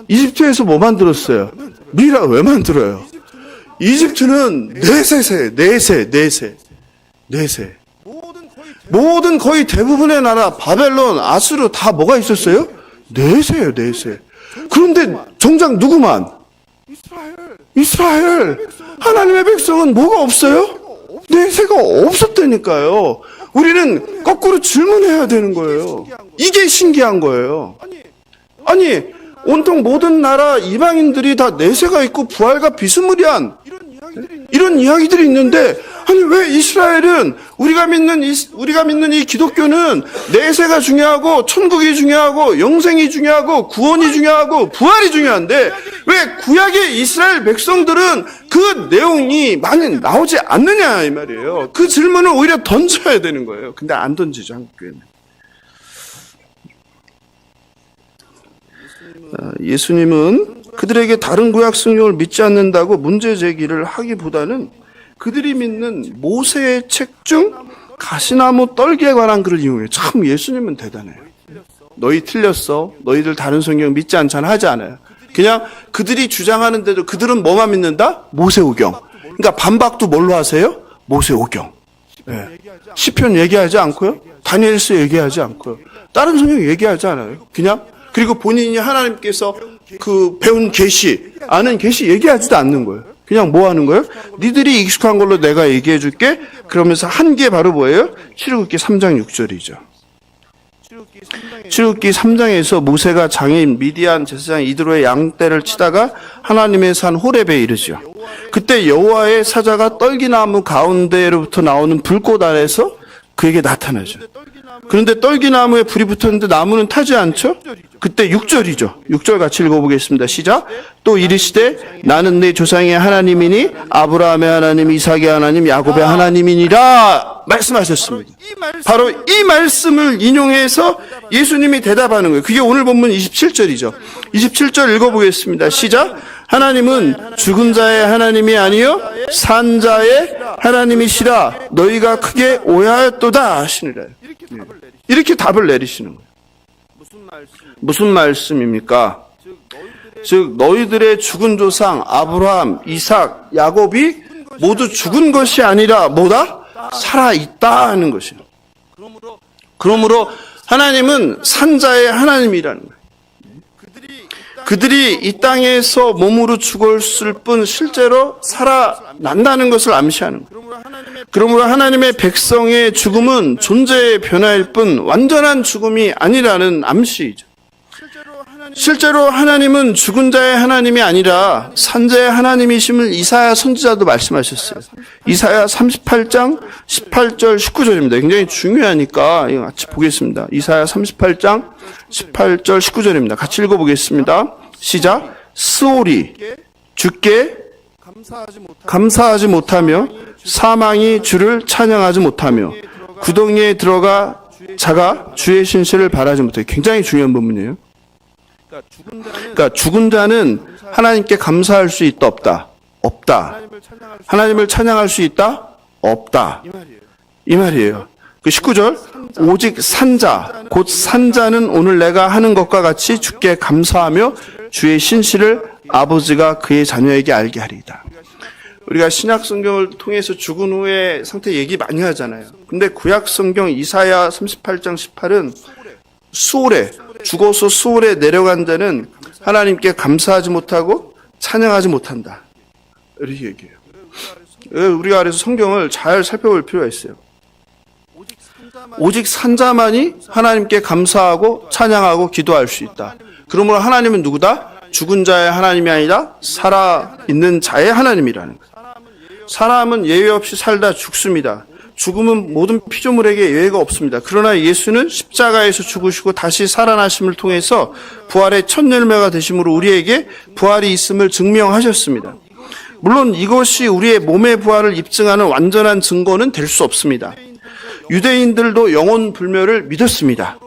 이집트에서 뭐 만들었어요? 미라 왜 만들어요? 이집트는 내세. 모든 거의 대부분의 나라, 바벨론, 아수르 다 뭐가 있었어요? 내세예요, 내세. 그런데 정작 누구만? 이스라엘. 하나님의 백성은 뭐가 없어요? 내세가 없었다니까요. 우리는 거꾸로 질문해야 되는 거예요. 이게 신기한 거예요. 아니, 온통 모든 나라 이방인들이 다 내세가 있고 부활과 비스무리한 이런 이야기들이 있는데 아니 왜 이스라엘은 우리가 믿는 이 기독교는 내세가 중요하고 천국이 중요하고 영생이 중요하고 구원이 중요하고 부활이 중요한데 왜 구약의 이스라엘 백성들은 그 내용이 많이 나오지 않느냐 이 말이에요. 그 질문을 오히려 던져야 되는 거예요. 근데 안 던지죠, 한국교회는. 예수님은 그들에게 다른 구약 성경을 믿지 않는다고 문제 제기를 하기보다는 그들이 믿는 모세의 책 중 가시나무 떨기에 관한 글을 이용해요. 참 예수님은 대단해요. 너희 틀렸어. 너희들 다른 성경 믿지 않잖아 하지 않아요. 그냥 그들이 주장하는 대로 그들은 뭐만 믿는다? 모세오경. 그러니까 반박도 뭘로 하세요? 모세오경. 네. 시편 얘기하지 않고요. 다니엘서 얘기하지 않고요. 다른 성경 얘기하지 않아요. 그냥 그리고 본인이 하나님께서 그 배운 계시, 아는 계시 얘기하지도 않는 거예요. 그냥 뭐 하는 거예요? 니들이 익숙한 걸로 내가 얘기해 줄게. 그러면서 한 게 바로 뭐예요? 출애굽기 3장 6절이죠. 출애굽기 3장에서 모세가 장인 미디안 제사장 이드로의 양떼를 치다가 하나님의 산 호렙에 이르죠. 그때 여호와의 사자가 떨기나무 가운데로부터 나오는 불꽃 아래서 그에게 나타나죠. 그런데 떨기나무에 불이 붙었는데 나무는 타지 않죠? 그때 6절이죠. 6절 같이 읽어보겠습니다. 시작. 또 이르시되 나는 내 조상의 하나님이니 아브라함의 하나님, 이삭의 하나님, 야곱의 하나님이니라 말씀하셨습니다. 바로 이 말씀을 인용해서 예수님이 대답하는 거예요. 그게 오늘 본문 27절이죠. 27절 읽어보겠습니다. 시작. 하나님은 죽은 자의 하나님이 아니요 산 자의 하나님이시라 너희가 크게 오해하였도다 하시니라. 이렇게 답을 내리시는 거예요. 무슨 말씀입니까? 즉 너희들의 죽은 조상 아브라함, 이삭, 야곱이 모두 죽은 것이 아니라 뭐다? 살아있다 하는 것이에요. 그러므로 하나님은 산자의 하나님이라는 거예요. 그들이 이 땅에서 몸으로 죽었을 뿐 실제로 살아난다는 것을 암시하는 거예요. 그러므로 하나님의 백성의 죽음은 존재의 변화일 뿐 완전한 죽음이 아니라는 암시이죠. 실제로 하나님은 죽은 자의 하나님이 아니라 산자의 하나님이심을 이사야 선지자도 말씀하셨어요. 이사야 38장 18절 19절입니다. 굉장히 중요하니까 이거 같이 보겠습니다. 이사야 38장 18절 19절입니다. 같이 읽어보겠습니다. 시작. 스올이 주께 감사하지 못하며 사망이 주를 찬양하지 못하며 구덩이에 들어가 자가 주의 신실을 바라지 못해. 굉장히 중요한 부분이에요. 그러니까 죽은 자는 하나님께 감사할 수 있다 없다? 없다. 하나님을 찬양할 수 있다? 없다. 이 말이에요. 그 19절 오직 산자 곧 산자는 오늘 내가 하는 것과 같이 주께 감사하며 주의 신실을 아버지가 그의 자녀에게 알게 하리이다. 우리가 신약 성경을 통해서 죽은 후의 상태 얘기 많이 하잖아요. 근데 구약 성경 이사야 38장 18은 수올에 죽어서 수올에 내려간 자는 하나님께 감사하지 못하고 찬양하지 못한다. 이렇게 얘기해요. 우리가 그래서 성경을 잘 살펴볼 필요가 있어요. 오직 산자만이 하나님께 감사하고 찬양하고 기도할 수 있다. 그러므로 하나님은 누구다? 죽은 자의 하나님이 아니라 살아있는 자의 하나님이라는 거예요. 사람은 예외 없이 살다 죽습니다. 죽음은 모든 피조물에게 예외가 없습니다. 그러나 예수는 십자가에서 죽으시고 다시 살아나심을 통해서 부활의 첫 열매가 되심으로 우리에게 부활이 있음을 증명하셨습니다. 물론 이것이 우리의 몸의 부활을 입증하는 완전한 증거는 될 수 없습니다. 유대인들도 영혼 불멸을 믿었습니다.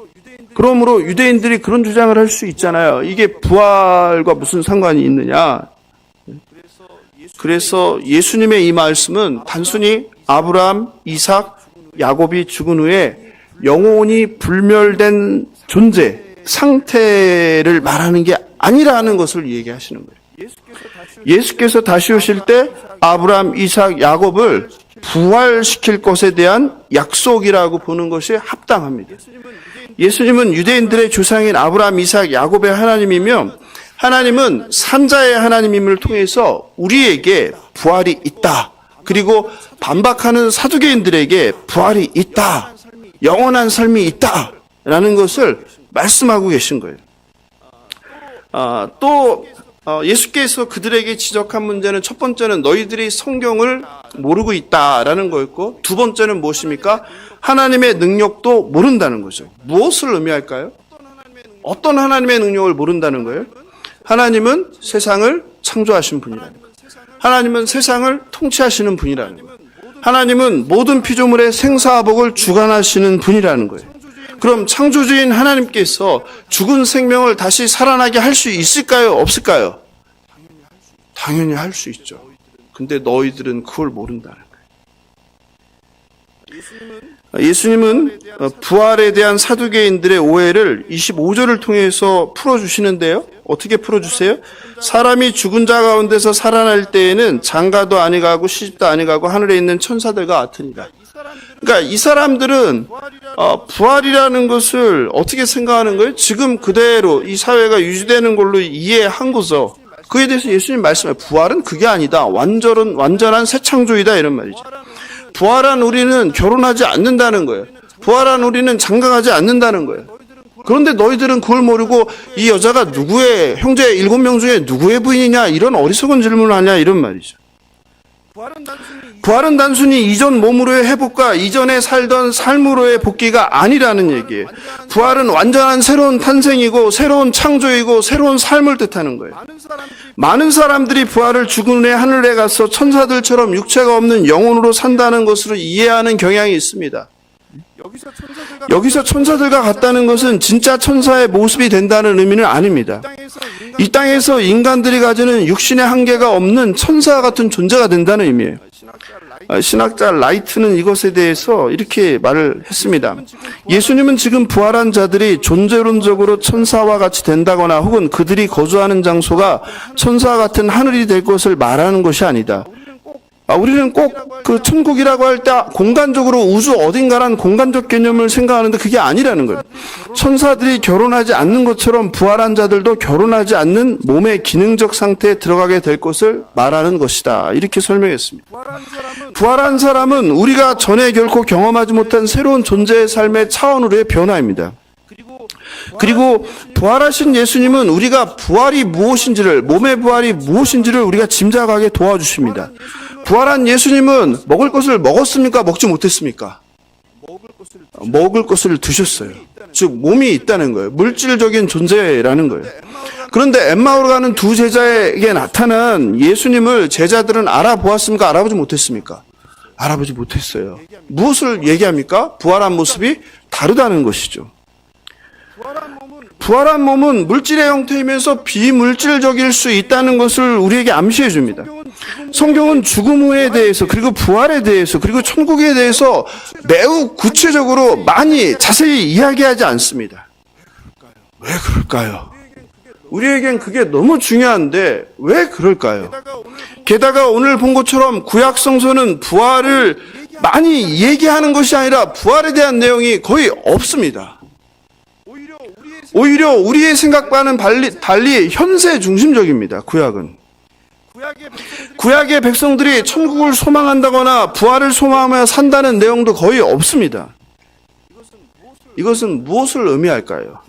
그러므로 유대인들이 그런 주장을 할 수 있잖아요. 이게 부활과 무슨 상관이 있느냐. 그래서 예수님의 이 말씀은 단순히 아브라함, 이삭, 야곱이 죽은 후에 영혼이 불멸된 존재, 상태를 말하는 게 아니라는 것을 얘기하시는 거예요. 예수께서 다시 오실 때 아브라함, 이삭, 야곱을 부활시킬 것에 대한 약속이라고 보는 것이 합당합니다. 예수님은 유대인들의 조상인 아브라함, 이삭, 야곱의 하나님이며 하나님은 산자의 하나님임을 통해서 우리에게 부활이 있다. 그리고 반박하는 사두개인들에게 부활이 있다. 영원한 삶이 있다. 라는 것을 말씀하고 계신 거예요. 또 예수께서 그들에게 지적한 문제는 첫 번째는 너희들이 성경을 모르고 있다라는 거였고 두 번째는 무엇입니까? 하나님의 능력도 모른다는 거죠. 무엇을 의미할까요? 어떤 하나님의 능력을 모른다는 거예요? 하나님은 세상을 창조하신 분이라는 거예요. 하나님은 세상을 통치하시는 분이라는 거예요. 하나님은 모든 피조물의 생사화복을 주관하시는 분이라는 거예요. 그럼 창조주인 하나님께서 죽은 생명을 다시 살아나게 할 수 있을까요? 없을까요? 당연히 할 수 있죠. 근데 너희들은 그걸 모른다는 거예요. 예수님은 부활에 대한 사두개인들의 오해를 25절을 통해서 풀어주시는데요. 어떻게 풀어주세요? 사람이 죽은 자 가운데서 살아날 때에는 장가도 아니가고 시집도 아니가고 하늘에 있는 천사들과 같으니라. 그러니까 이 사람들은 부활이라는 것을 어떻게 생각하는 거예요? 지금 그대로 이 사회가 유지되는 걸로 이해한 거죠. 그에 대해서 예수님 말씀해요. 부활은 그게 아니다. 완전한 새 창조이다 이런 말이죠. 부활한 우리는 결혼하지 않는다는 거예요. 부활한 우리는 장가가지 않는다는 거예요. 그런데 너희들은 그걸 모르고 이 여자가 누구의 형제 7명 중에 누구의 부인이냐 이런 어리석은 질문을 하냐 이런 말이죠. 부활은 단순히 이전 몸으로의 회복과 이전에 살던 삶으로의 복귀가 아니라는 얘기예요. 부활은 완전한 새로운 탄생이고 새로운 창조이고 새로운 삶을 뜻하는 거예요. 많은 사람들이 부활을 죽은 후에 하늘에 가서 천사들처럼 육체가 없는 영혼으로 산다는 것으로 이해하는 경향이 있습니다. 여기서 천사들과 같다는 것은 진짜 천사의 모습이 된다는 의미는 아닙니다. 이 땅에서 인간들이 가지는 육신의 한계가 없는 천사 같은 존재가 된다는 의미예요. 신학자 라이트는 이것에 대해서 이렇게 말을 했습니다. 예수님은 지금 부활한 자들이 존재론적으로 천사와 같이 된다거나 혹은 그들이 거주하는 장소가 천사와 같은 하늘이 될 것을 말하는 것이 아니다. 우리는 꼭 그 천국이라고 할 때 공간적으로 우주 어딘가란 공간적 개념을 생각하는데 그게 아니라는 거예요. 천사들이 결혼하지 않는 것처럼 부활한 자들도 결혼하지 않는 몸의 기능적 상태에 들어가게 될 것을 말하는 것이다. 이렇게 설명했습니다. 부활한 사람은 우리가 전에 결코 경험하지 못한 새로운 존재의 삶의 차원으로의 변화입니다. 그리고 부활하신 예수님은 우리가 부활이 무엇인지를, 몸의 부활이 무엇인지를 우리가 짐작하게 도와주십니다. 부활한 예수님은 먹을 것을 먹었습니까? 먹지 못했습니까? 먹을 것을 드셨어요. 즉 몸이 있다는 거예요. 물질적인 존재라는 거예요. 그런데 엠마오로 가는 두 제자에게 나타난 예수님을 제자들은 알아보았습니까? 알아보지 못했습니까? 알아보지 못했어요. 무엇을 얘기합니까? 부활한 모습이 다르다는 것이죠. 부활한 몸은 물질의 형태이면서 비물질적일 수 있다는 것을 우리에게 암시해 줍니다. 성경은 죽음 후에 대해서 그리고 부활에 대해서 그리고 천국에 대해서 매우 구체적으로 많이 자세히 이야기하지 않습니다. 왜 그럴까요? 우리에겐 그게 너무 중요한데 왜 그럴까요? 게다가 오늘 본 것처럼 구약 성서는 부활을 많이 얘기하는 것이 아니라 부활에 대한 내용이 거의 없습니다. 오히려 우리의 생각과는 달리 현세 중심적입니다. 구약은. 구약의 백성들이 천국을 소망한다거나 부활을 소망하며 산다는 내용도 거의 없습니다. 이것은 무엇을 의미할까요?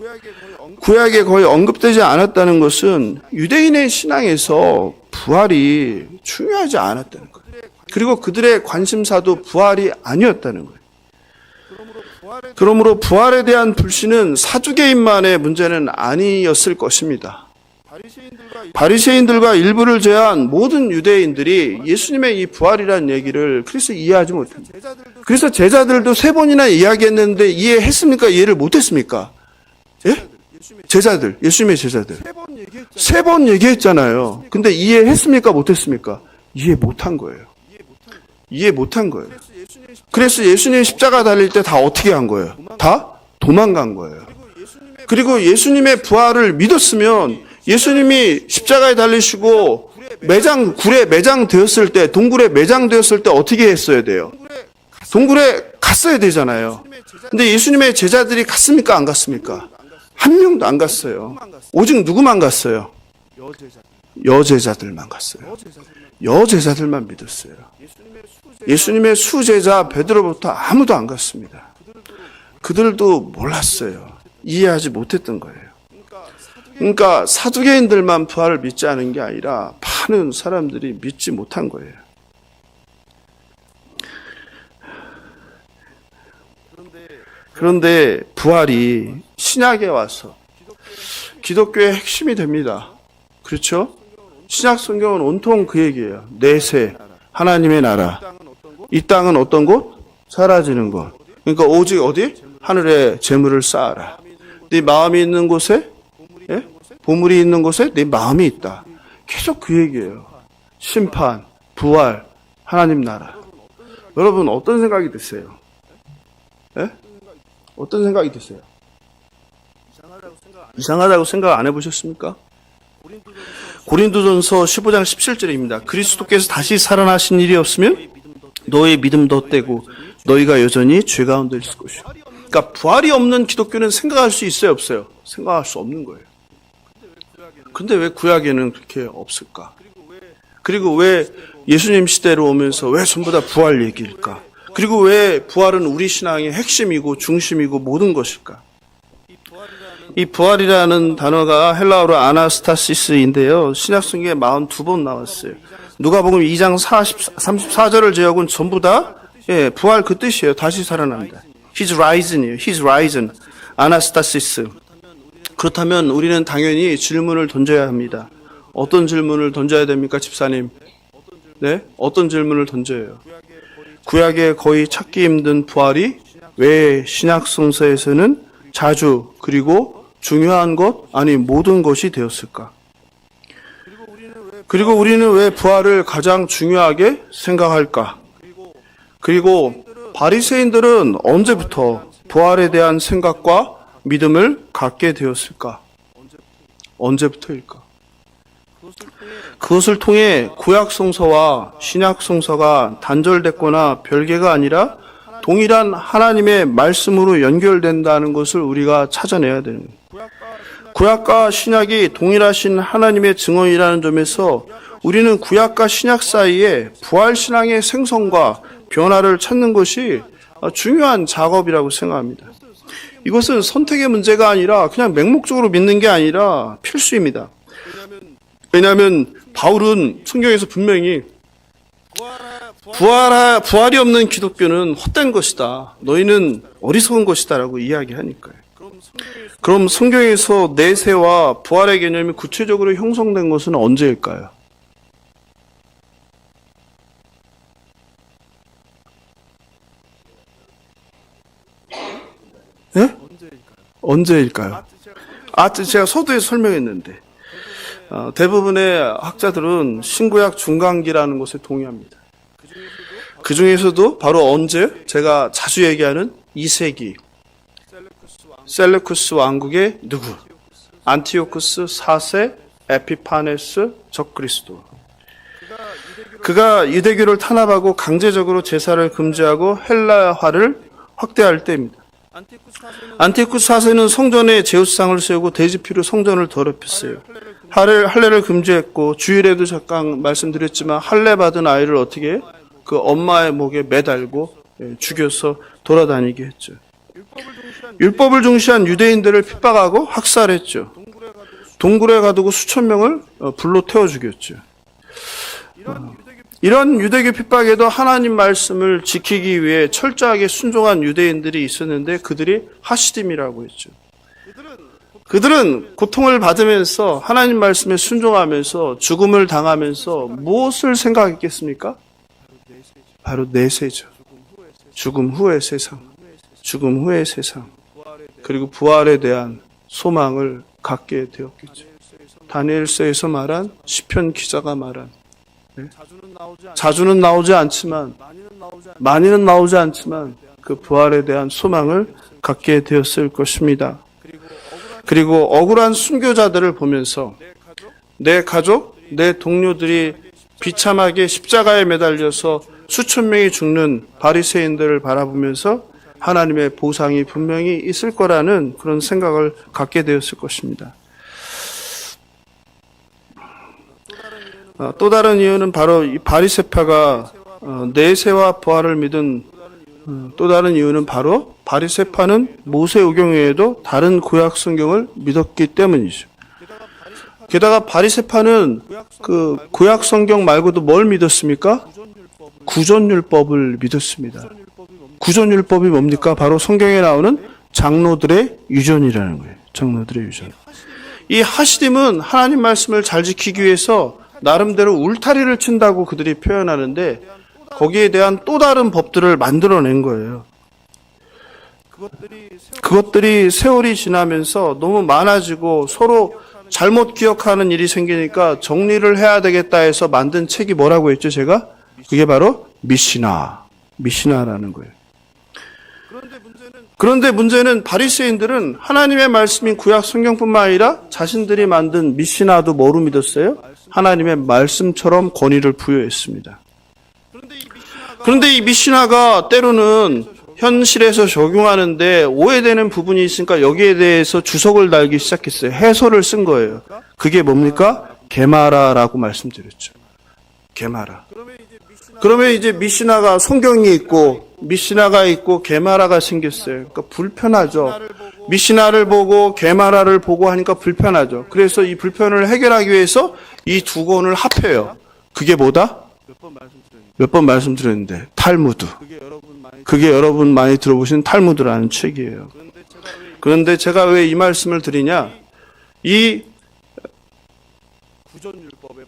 구약에 거의 언급되지 않았다는 것은 유대인의 신앙에서 부활이 중요하지 않았다는 거예요. 그리고 그들의 관심사도 부활이 아니었다는 거예요. 그러므로 부활에 대한 불신은 사두개인만의 문제는 아니었을 것입니다. 바리새인들과 일부를 제외한 모든 유대인들이 예수님의 이 부활이라는 얘기를 그래서 이해하지 못합니다. 그래서 제자들도 3번이나 이야기했는데 이해했습니까? 이해를 못했습니까? 예? 제자들, 예수님의 제자들 3번 얘기했잖아요. 근데 이해했습니까? 못했습니까? 이해 못한 거예요. 이해 못한 거예요. 그래서 예수님 십자가 달릴 때 다 어떻게 한 거예요? 다 도망간 거예요. 그리고 예수님의 부활을 믿었으면 예수님이 십자가에 달리시고 굴에 매장되었을 때, 동굴에 매장되었을 때 어떻게 했어야 돼요? 동굴에 갔어야 되잖아요. 근데 예수님의 제자들이 갔습니까? 안 갔습니까? 한 명도 안 갔어요. 오직 누구만 갔어요? 여제자들만 갔어요. 여제자들만 믿었어요. 예수님의 수제자 베드로부터 아무도 안 갔습니다. 그들도 몰랐어요. 이해하지 못했던 거예요. 그러니까 사두개인들만 부활을 믿지 않은 게 아니라 많은 사람들이 믿지 못한 거예요. 그런데 부활이 신약에 와서 기독교의 핵심이 됩니다. 그렇죠? 신약 성경은 온통 그 얘기예요. 내세, 하나님의 나라. 이 땅은 어떤 곳? 사라지는 곳. 그러니까 오직 어디? 하늘에 재물을 쌓아라. 네 마음이 있는 곳에, 예? 보물이 있는 곳에 네 마음이 있다. 계속 그 얘기예요. 심판, 부활, 하나님 나라. 여러분 어떤 생각이 드세요? 예? 어떤 생각이 드세요? 이상하다고 생각 안 해보셨습니까? 고린도전서 15장 17절입니다. 그리스도께서 다시 살아나신 일이 없으면 너의 믿음도 헛되고 너희가 여전히 죄 가운데 있을 것이요. 그러니까 부활이 없는 기독교는 생각할 수 있어요, 없어요? 생각할 수 없는 거예요. 근데 왜 구약에는 그렇게 없을까? 그리고 왜 예수님 시대로 오면서 왜 전부 다 부활 얘기일까? 그리고 왜 부활은 우리 신앙의 핵심이고 중심이고 모든 것일까? 이 부활이라는 단어가 헬라어로 아나스타시스인데요. 신약성경에 42번 나왔어요. 누가복음 2장 34절을 제외하고는 전부 다 부활 그 뜻이에요. 다시 살아난다. He's risen이에요. He's risen. 아나스타시스. 그렇다면 우리는 당연히 질문을 던져야 합니다. 어떤 질문을 던져야 됩니까, 집사님? 네? 어떤 질문을 던져요? 구약에 거의 찾기 힘든 부활이 왜 신약성서에서는 자주 그리고 중요한 것, 아니 모든 것이 되었을까? 그리고 우리는 왜 부활을 가장 중요하게 생각할까? 그리고 바리새인들은 언제부터 부활에 대한 생각과 믿음을 갖게 되었을까? 언제부터일까? 그것을 통해 구약성서와 신약성서가 단절됐거나 별개가 아니라 동일한 하나님의 말씀으로 연결된다는 것을 우리가 찾아내야 되는 거예요. 구약과 신약이 동일하신 하나님의 증언이라는 점에서 우리는 구약과 신약 사이에 부활신앙의 생성과 변화를 찾는 것이 중요한 작업이라고 생각합니다. 이것은 선택의 문제가 아니라 그냥 맹목적으로 믿는 게 아니라 필수입니다. 왜냐하면 바울은 성경에서 분명히 부활이 없는 기독교는 헛된 것이다. 너희는 어리석은 것이다 라고 이야기하니까요. 그럼 성경에서 내세와 부활의 개념이 구체적으로 형성된 것은 언제일까요? 네? 언제일까요? 제가 서두에 설명했는데 대부분의 학자들은 신구약 중간기라는 것에 동의합니다. 그 중에서도 바로 언제? 제가 자주 얘기하는 2세기 셀레쿠스 왕국의 누구? 안티오쿠스 4세 에피파네스 적그리스도. 그가 유대교를 탄압하고 강제적으로 제사를 금지하고 헬라화를 확대할 때입니다. 안티오쿠스 4세는 성전에 제우스상을 세우고 돼지피로 성전을 더럽혔어요. 할례를 금지했고 주일에도 잠깐 말씀드렸지만 할례 받은 아이를 어떻게 그 엄마의 목에 매달고 죽여서 돌아다니게 했죠. 율법을 중시한 유대인들을 핍박하고 학살했죠. 동굴에 가두고 수천 명을 불로 태워 죽였죠. 이런 유대교 핍박에도 하나님 말씀을 지키기 위해 철저하게 순종한 유대인들이 있었는데 그들이 하시딤이라고 했죠. 그들은 고통을 받으면서 하나님 말씀에 순종하면서 죽음을 당하면서 무엇을 생각했겠습니까? 바로 내세죠. 죽음 후의 세상. 죽음 후의 세상. 그리고 부활에 대한 소망을 갖게 되었겠죠. 다니엘서에서 말한 시편 기자가 말한 자주는 나오지 않지만 많이는 나오지 않지만 그 부활에 대한 소망을 갖게 되었을 것입니다. 그리고 억울한 순교자들을 보면서 내 가족, 내 동료들이 비참하게 십자가에 매달려서 수천 명이 죽는 바리새인들을 바라보면서 하나님의 보상이 분명히 있을 거라는 그런 생각을 갖게 되었을 것입니다. 또 다른 이유는 바로 이 바리새파가 내세와 부활을 믿은 또 다른 이유는 바로 바리새파는 모세오경 외에도 다른 구약 성경을 믿었기 때문이죠. 게다가 바리새파는 그 구약 성경 말고도 뭘 믿었습니까? 구전율법을 믿었습니다. 구전율법이 뭡니까? 바로 성경에 나오는 장로들의 유전이라는 거예요. 장로들의 유전. 이 하시딤은 하나님 말씀을 잘 지키기 위해서 나름대로 울타리를 친다고 그들이 표현하는데 거기에 대한 또 다른 법들을 만들어낸 거예요. 그것들이 세월이 지나면서 너무 많아지고 서로 잘못 기억하는 일이 생기니까 정리를 해야 되겠다 해서 만든 책이 뭐라고 했죠, 제가? 그게 바로 미시나라는 거예요. 그런데 문제는 바리새인들은 하나님의 말씀인 구약 성경뿐만 아니라 자신들이 만든 미시나도 뭐로 믿었어요? 하나님의 말씀처럼 권위를 부여했습니다. 그런데 이 미시나가 때로는 현실에서 적용하는데 오해되는 부분이 있으니까 여기에 대해서 주석을 달기 시작했어요. 해설을 쓴 거예요. 그게 뭡니까? 게마라라고 말씀드렸죠. 게마라. 그러면 이제 미시나가 성경이 있고 미시나가 있고 게마라가 생겼어요. 그러니까 불편하죠. 미시나를 보고 게마라를 보고 하니까 불편하죠. 그래서 이 불편을 해결하기 위해서 이 두 권을 합해요. 그게 뭐다? 몇 번 말씀드렸는데 탈무드. 그게 여러분 많이 들어보신 탈무드라는 책이에요. 그런데 제가 왜 이 말씀을 드리냐? 이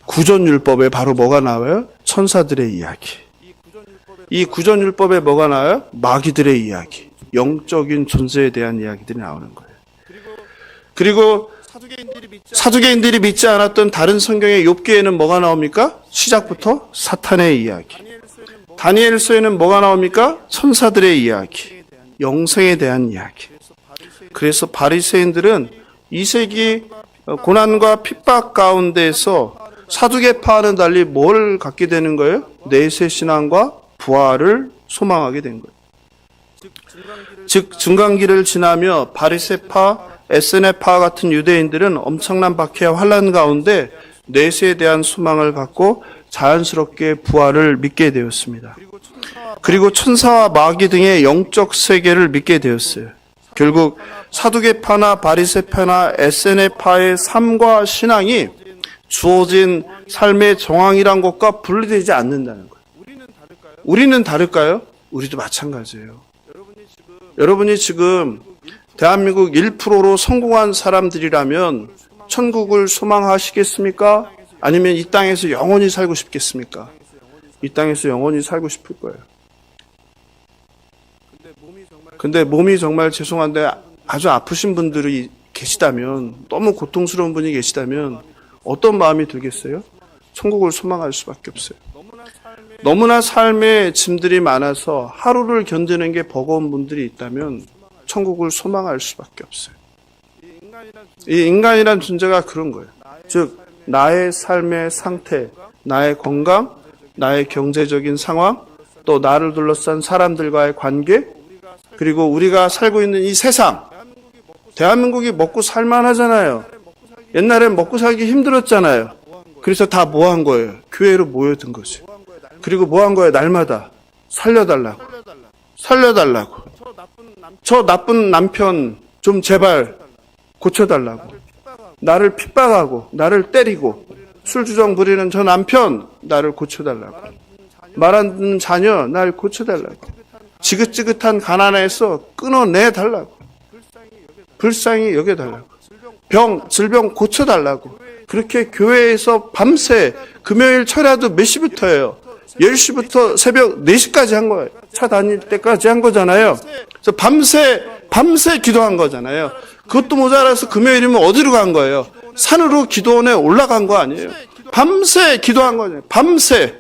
구전율법에 바로 뭐가 나와요? 천사들의 이야기. 이 구전율법에 뭐가 나와요? 마귀들의 이야기. 영적인 존재에 대한 이야기들이 나오는 거예요. 그리고 사두개인들이 믿지 않았던 다른 성경의 욥기에는 뭐가 나옵니까? 시작부터 사탄의 이야기. 다니엘서에는 뭐가 나옵니까? 천사들의 이야기. 영생에 대한 이야기. 그래서 바리새인들은 2세기 고난과 핍박 가운데에서 사두개파와는 달리 뭘 갖게 되는 거예요? 내세 신앙과 부활을 소망하게 된 거예요. 즉 중간기를 지나며 바리새파, 에스네파 같은 유대인들은 엄청난 박해와 환난 가운데 내세에 대한 소망을 갖고 자연스럽게 부활을 믿게 되었습니다. 그리고 천사와 마귀 등의 영적 세계를 믿게 되었어요. 결국 사두개파나 바리새파나 에스네파의 삶과 신앙이 주어진 삶의 정황이란 것과 분리되지 않는다는 거예요. 우리는 다를까요? 우리도 마찬가지예요. 여러분이 지금 대한민국 1%로 성공한 사람들이라면 천국을 소망하시겠습니까? 아니면 이 땅에서 영원히 살고 싶겠습니까? 이 땅에서 영원히 살고 싶을 거예요. 근데 몸이 정말 죄송한데 아주 아프신 분들이 계시다면, 너무 고통스러운 분이 계시다면 어떤 마음이 들겠어요? 천국을 소망할 수밖에 없어요. 너무나 삶의 짐들이 많아서 하루를 견디는 게 버거운 분들이 있다면 천국을 소망할 수밖에 없어요. 이 인간이란 존재가 그런 거예요. 즉 나의 삶의 상태, 나의 건강, 나의 경제적인 상황, 또 나를 둘러싼 사람들과의 관계, 그리고 우리가 살고 있는 이 세상. 대한민국이 먹고 살만하잖아요. 옛날엔 먹고 살기 힘들었잖아요. 그래서 다 뭐 한 거예요? 교회로 모여든 거죠. 그리고 뭐 한 거예요? 날마다 살려달라고. 저 나쁜 남편 좀 제발 고쳐달라고. 나를 핍박하고 나를 때리고 술주정 부리는 저 남편 나를 고쳐달라고. 말 안 듣는 자녀 날 고쳐달라고. 지긋지긋한 가난에서 끊어내달라고. 불쌍히 여겨달라고. 질병 고쳐달라고. 그렇게 교회에서 밤새 금요일 철야도 몇 시부터예요? 10시부터 새벽 4시까지 한 거예요. 차 다닐 때까지 한 거잖아요. 그래서 밤새 기도한 거잖아요. 그것도 모자라서 금요일이면 어디로 간 거예요? 산으로 기도원에 올라간 거 아니에요? 밤새 기도한 거잖아요. 밤새.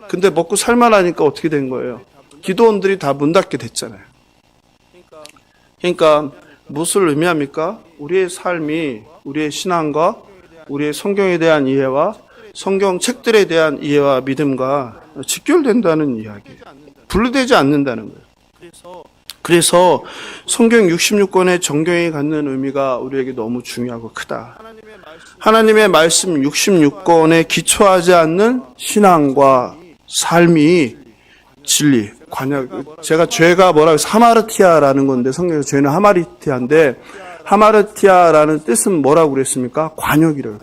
근데 먹고 살만하니까 어떻게 된 거예요? 기도원들이 다 문 닫게 됐잖아요. 그러니까 무엇을 의미합니까? 우리의 삶이 우리의 신앙과 우리의 성경에 대한 이해와 성경 책들에 대한 이해와 믿음과 직결된다는 이야기예요. 분리되지 않는다는 거예요. 그래서 성경 66권의 정경이 갖는 의미가 우리에게 너무 중요하고 크다. 하나님의 말씀 66권에 기초하지 않는 신앙과 삶이 진리, 관역. 제가 뭐라고 해서 하마르티아라는 건데 성경에서 죄는 하마르티아인데 하마르티아라는 뜻은 뭐라고 그랬습니까? 관역이래요.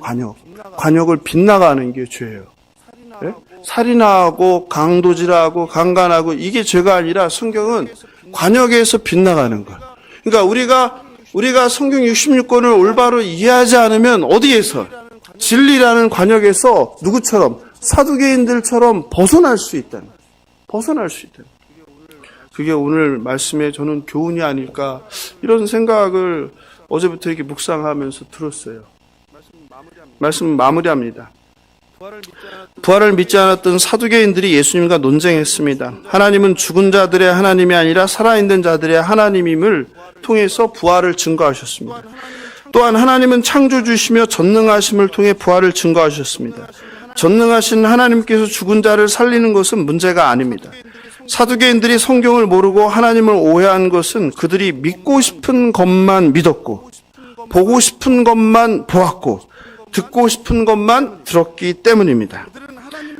관역을 빗나가는 게 죄예요. 네? 살인하고 강도질하고 강간하고 이게 죄가 아니라 성경은 관역에서 빗나가는 거예요. 그러니까 우리가 성경 66권을 올바로 이해하지 않으면 어디에서? 진리라는 관역에서 누구처럼? 사두개인들처럼 벗어날 수 있다는 거예요. 그게 오늘 말씀에 저는 교훈이 아닐까 이런 생각을 어제부터 이렇게 묵상하면서 들었어요. 말씀 마무리합니다. 부활을 믿지 않았던 사두개인들이 예수님과 논쟁했습니다. 하나님은 죽은 자들의 하나님이 아니라 살아있는 자들의 하나님임을 통해서 부활을 증거하셨습니다. 또한 하나님은 창조주시며 전능하심을 통해 부활을 증거하셨습니다. 전능하신 하나님께서 죽은 자를 살리는 것은 문제가 아닙니다. 사두개인들이 성경을 모르고 하나님을 오해한 것은 그들이 믿고 싶은 것만 믿었고 보고 싶은 것만 보았고 듣고 싶은 것만 들었기 때문입니다.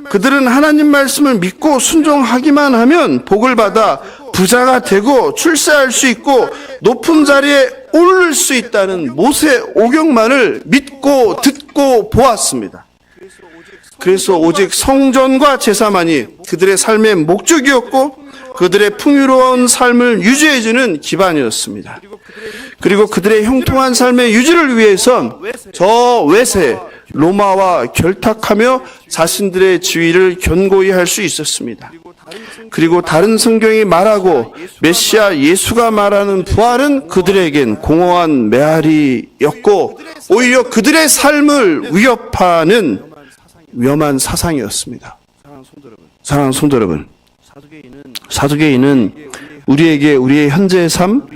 그들은 하나님 말씀을 믿고 순종하기만 하면 복을 받아 부자가 되고 출세할 수 있고 높은 자리에 오를 수 있다는 모세 오경만을 믿고 듣고 보았습니다. 그래서 오직 성전과 제사만이 그들의 삶의 목적이었고 그들의 풍요로운 삶을 유지해주는 기반이었습니다. 그리고 그들의 형통한 삶의 유지를 위해선 저 외세 로마와 결탁하며 자신들의 지위를 견고히 할 수 있었습니다. 그리고 다른 성경이 말하고 메시아 예수가 말하는 부활은 그들에겐 공허한 메아리였고 오히려 그들의 삶을 위협하는 위험한 사상이었습니다. 사랑하는 성도 여러분, 사두개인은 우리에게 우리의 현재의 삶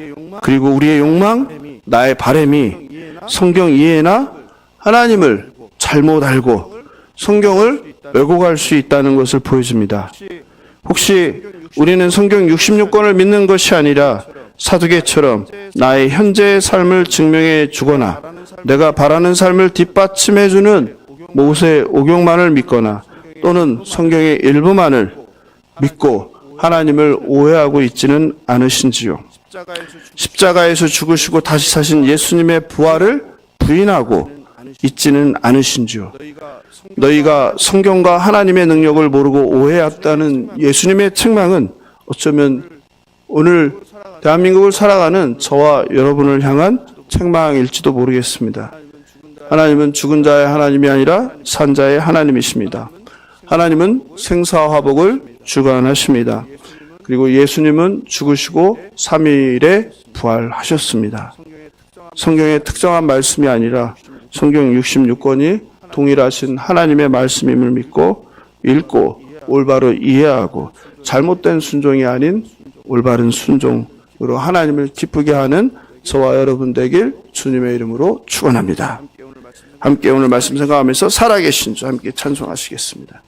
그리고 우리의 욕망, 나의 바람이 성경 이해나 하나님을 잘못 알고 성경을 왜곡할 수 있다는 것을 보여줍니다. 혹시 우리는 성경 66권을 믿는 것이 아니라 사두개처럼 나의 현재의 삶을 증명해 주거나 내가 바라는 삶을 뒷받침해 주는 모세 오경만을 믿거나 또는 성경의 일부만을 믿고 하나님을 오해하고 있지는 않으신지요? 십자가에서 죽으시고 다시 사신 예수님의 부활을 부인하고 있지는 않으신지요? 너희가 성경과 하나님의 능력을 모르고 오해했다는 예수님의 책망은 어쩌면 오늘 대한민국을 살아가는 저와 여러분을 향한 책망일지도 모르겠습니다. 하나님은 죽은 자의 하나님이 아니라 산 자의 하나님이십니다. 하나님은 생사화복을 주관하십니다. 그리고 예수님은 죽으시고 3일에 부활하셨습니다. 성경의 특정한 말씀이 아니라 성경 66권이 동일하신 하나님의 말씀임을 믿고 읽고 올바로 이해하고 잘못된 순종이 아닌 올바른 순종으로 하나님을 기쁘게 하는 저와 여러분 되길 주님의 이름으로 축원합니다. 함께 오늘 말씀 생각하면서 살아계신 주 함께 찬송하시겠습니다.